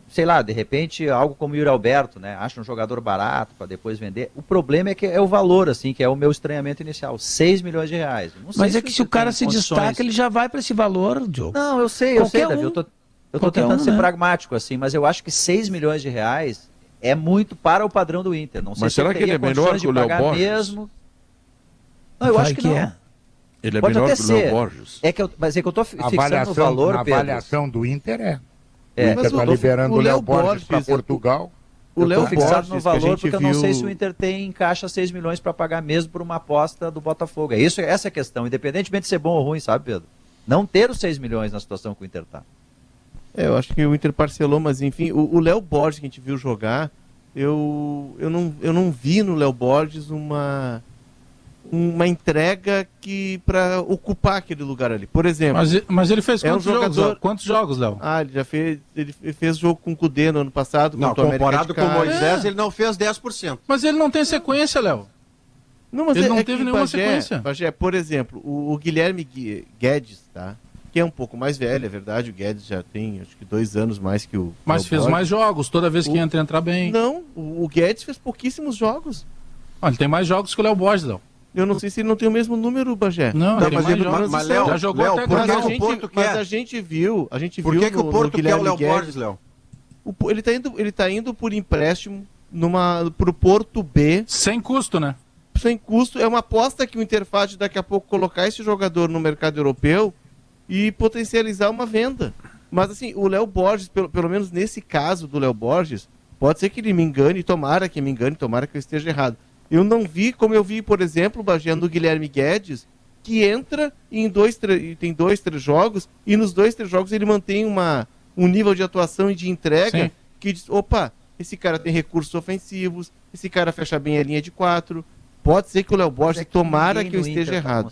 Sei lá, de repente, algo como o Yuri Alberto, né? Acha um jogador barato para depois vender. O problema é que é o valor, assim, que é o meu estranhamento inicial. 6 milhões de reais. Mas é que se o cara se destaca, ele já vai para esse valor, Diogo. Não, eu sei, Davi, eu tô tentando ser pragmático, assim, mas eu acho que 6 milhões de reais é muito para o padrão do Inter. Não sei mas será que ele é melhor que o Léo Borges? Mesmo. Não, eu acho que não. Ele é pode melhor até que o ser. Léo Borges. Mas é que eu tô fixando o valor, a Pedro. avaliação do Inter Mas o Inter está liberando o Léo Borges para Portugal. Eu tô fixado no valor Borges, porque eu não sei se o Inter tem em caixa 6 milhões para pagar mesmo por uma aposta do Botafogo. Essa é a questão, independentemente de ser bom ou ruim, sabe, Pedro? Não ter os 6 milhões na situação que o Inter está. Eu acho que o Inter parcelou, mas enfim, o Léo Borges que a gente viu jogar, eu não vi no Léo Borges uma entrega para ocupar aquele lugar ali. Por exemplo... Mas ele fez quantos jogos? Quantos jogos, Léo? Ele fez jogo com o Cudê no ano passado. Não, comparado com o Moisés, ele não fez 10%. Mas ele não tem sequência, Léo. Não, mas ele não teve nenhuma sequência. Bagé, por exemplo, o Guilherme Guedes, tá? Que é um pouco mais velho, é verdade, o Guedes já tem acho que 2 anos mais que o... Mas fez mais jogos, toda vez que entra bem. Não, o Guedes fez pouquíssimos jogos. Ele tem mais jogos que o Léo Borges, Léo. Eu não sei se ele não tem o mesmo número, Bagé. Não, mas Léo, já jogou até por que o Porto quer? Mas a gente viu por que o Porto quer o Léo Borges, Léo? Ele tá indo por empréstimo pro Porto B. Sem custo, né? Sem custo. É uma aposta que o Inter faz de daqui a pouco colocar esse jogador no mercado europeu e potencializar uma venda. Mas assim, o Léo Borges, pelo menos nesse caso do Léo Borges, pode ser que ele me engane, tomara que eu esteja errado. Eu não vi, como eu vi, por exemplo, o Bagé do Guilherme Guedes, que entra em tem 2, 3 jogos, e nos 2, 3 jogos ele mantém um nível de atuação e de entrega que diz, opa, esse cara tem recursos ofensivos, esse cara fecha bem a linha de 4. Pode ser que o Léo Borges, tomara que eu esteja errado.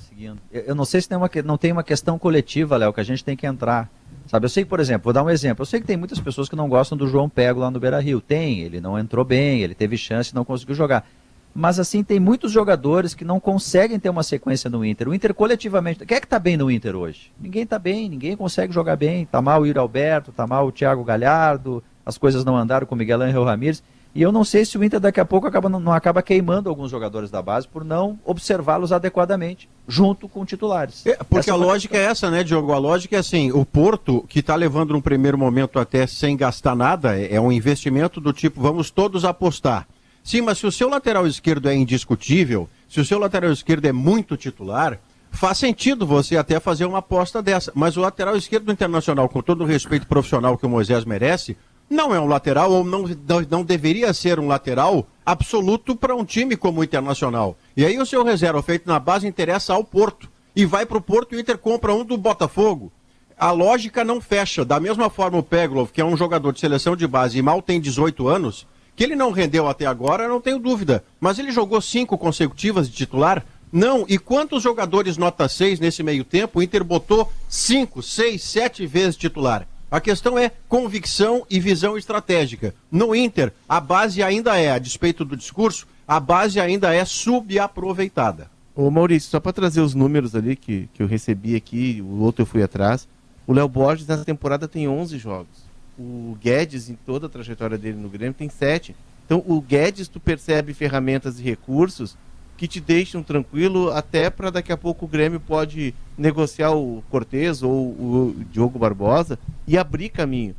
Eu não sei se não tem uma questão coletiva, Léo, que a gente tem que entrar. Sabe, eu sei que, por exemplo, vou dar um exemplo. Eu sei que tem muitas pessoas que não gostam do João Pego lá no Beira-Rio. Ele não entrou bem, ele teve chance e não conseguiu jogar. Mas assim, tem muitos jogadores que não conseguem ter uma sequência no Inter. O Inter coletivamente... Quem é que tá bem no Inter hoje? Ninguém tá bem, ninguém consegue jogar bem. Tá mal o Yuri Alberto, tá mal o Thiago Galhardo, as coisas não andaram com o Miguel Ángel Ramírez. E eu não sei se o Inter daqui a pouco não acaba queimando alguns jogadores da base por não observá-los adequadamente, junto com titulares. Porque a lógica é essa, né, Diogo? A lógica é assim, o Porto, que está levando num primeiro momento até sem gastar nada, é um investimento do tipo, vamos todos apostar. Sim, mas se o seu lateral esquerdo é indiscutível, se o seu lateral esquerdo é muito titular, faz sentido você até fazer uma aposta dessa. Mas o lateral esquerdo do Internacional, com todo o respeito profissional que o Moisés merece, não é um lateral ou não deveria ser um lateral absoluto para um time como o Internacional. E aí o seu reserva feito na base interessa ao Porto. E vai para o Porto e o Inter compra um do Botafogo. A lógica não fecha. Da mesma forma o Peglov, que é um jogador de seleção de base e mal tem 18 anos... Que ele não rendeu até agora, não tenho dúvida. Mas ele jogou 5 consecutivas de titular? Não. E quantos jogadores nota 6 nesse meio tempo o Inter botou 5, 6, 7 vezes titular? A questão é convicção e visão estratégica. No Inter, a base ainda a despeito do discurso, a base ainda é subaproveitada. Ô Maurício, só para trazer os números ali que eu recebi aqui, o outro eu fui atrás. O Léo Borges nessa temporada tem 11 jogos. O Guedes, em toda a trajetória dele no Grêmio, tem 7. Então, o Guedes, tu percebe ferramentas e recursos que te deixam tranquilo, até para daqui a pouco o Grêmio pode negociar o Cortez ou o Diogo Barbosa e abrir caminho.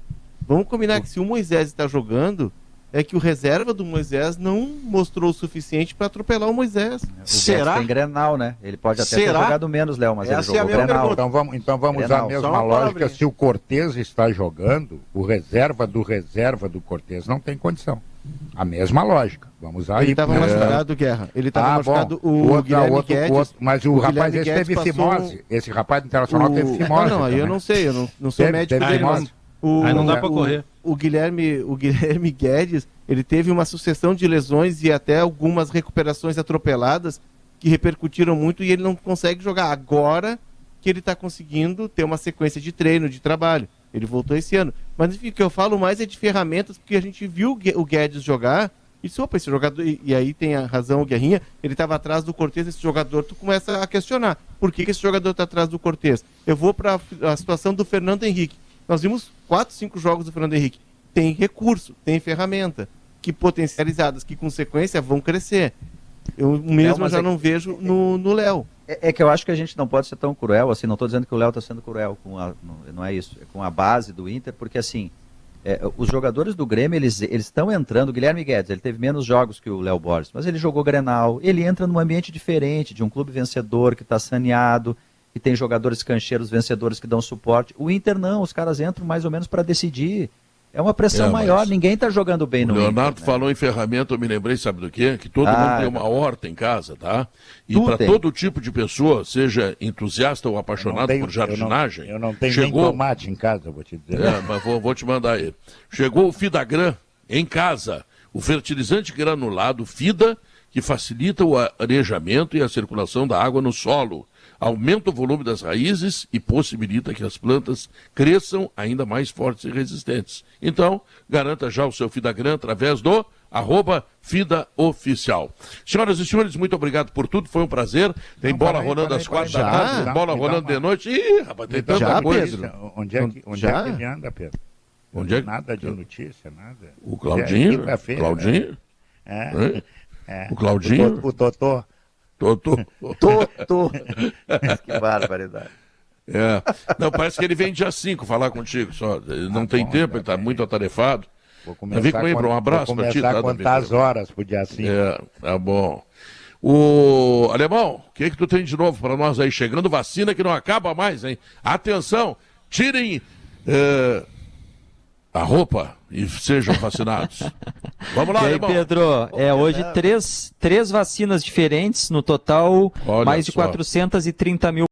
Vamos combinar que se o Moisés está jogando, é que o reserva do Moisés não mostrou o suficiente para atropelar o Moisés. Será? Tem Grenal, né? Ele pode até ter jogado menos, Léo, mas ele jogou Grenal. Então vamos usar a mesma lógica. Se o Cortez está jogando, o reserva do Cortez não tem condição. A mesma lógica. Vamos usar aí. Ele estava machucado, Guerra. Ele estava machucado. O Guilherme Guedes. Mas o rapaz esse teve fimose. Esse rapaz do Internacional teve fimose. Não, aí eu não sei. Eu não sou médico dele, mas... Aí não dá para correr. O Guilherme Guedes, ele teve uma sucessão de lesões e até algumas recuperações atropeladas que repercutiram muito e ele não consegue jogar. Agora que ele está conseguindo ter uma sequência de treino, de trabalho. Ele voltou esse ano. Mas enfim, o que eu falo mais é de ferramentas, porque a gente viu o Guedes jogar e disse, opa, esse jogador, e aí tem a razão o Guerrinha, ele estava atrás do Cortez, esse jogador, tu começa a questionar. Por que esse jogador está atrás do Cortez? Eu vou para a situação do Fernando Henrique. Nós vimos 4, 5 jogos do Fernando Henrique. Tem recurso, tem ferramenta, que potencializadas, que com sequência vão crescer. Eu mesmo já não vejo no Léo. É que eu acho que a gente não pode ser tão cruel, assim, não estou dizendo que o Léo está sendo cruel, não é isso, é com a base do Inter, porque assim, Os jogadores do Grêmio, eles estão entrando. O Guilherme Guedes, ele teve menos jogos que o Léo Borges, mas ele jogou Grenal. Ele entra num ambiente diferente, de um clube vencedor que está saneado, que tem jogadores cancheiros vencedores que dão suporte. O Inter não, os caras entram mais ou menos para decidir. É uma pressão maior, ninguém está jogando bem no Inter. O Leonardo falou em ferramenta, eu me lembrei, sabe do quê? Que todo mundo tem uma horta em casa, tá? E para todo tipo de pessoa, seja entusiasta ou apaixonado por jardinagem... Eu não tenho nem tomate em casa, vou te dizer. Mas vou te mandar ele. Chegou o Fidagran em casa, o fertilizante granulado Fida, que facilita o arejamento e a circulação da água no solo. Aumenta o volume das raízes e possibilita que as plantas cresçam ainda mais fortes e resistentes. Então, garanta já o seu Fidagran através do @FidaOficial. Senhoras e senhores, muito obrigado por tudo, foi um prazer. Tem bola rolando às 4 da tarde, bola rolando de noite. Ih, rapaz, tem tanta coisa. Pedro. Onde é que ele anda, Pedro? Nada de notícia, nada. O Claudinho? Claudinho? O Claudinho? O Totô. Totô. Que barbaridade. Não, parece que ele vem dia 5 falar contigo só. Ele não tem tempo, ele está muito atarefado. Vou começar um abraço para ti. Vou começar a contar as horas pro dia 5. Tá bom. O Alemão, o que tu tem de novo para nós aí? Chegando vacina que não acaba mais, hein? Atenção, tirem a roupa e sejam vacinados. Vamos lá, e aí, Alemão. Pedro, hoje três vacinas diferentes, no total mais de 430 mil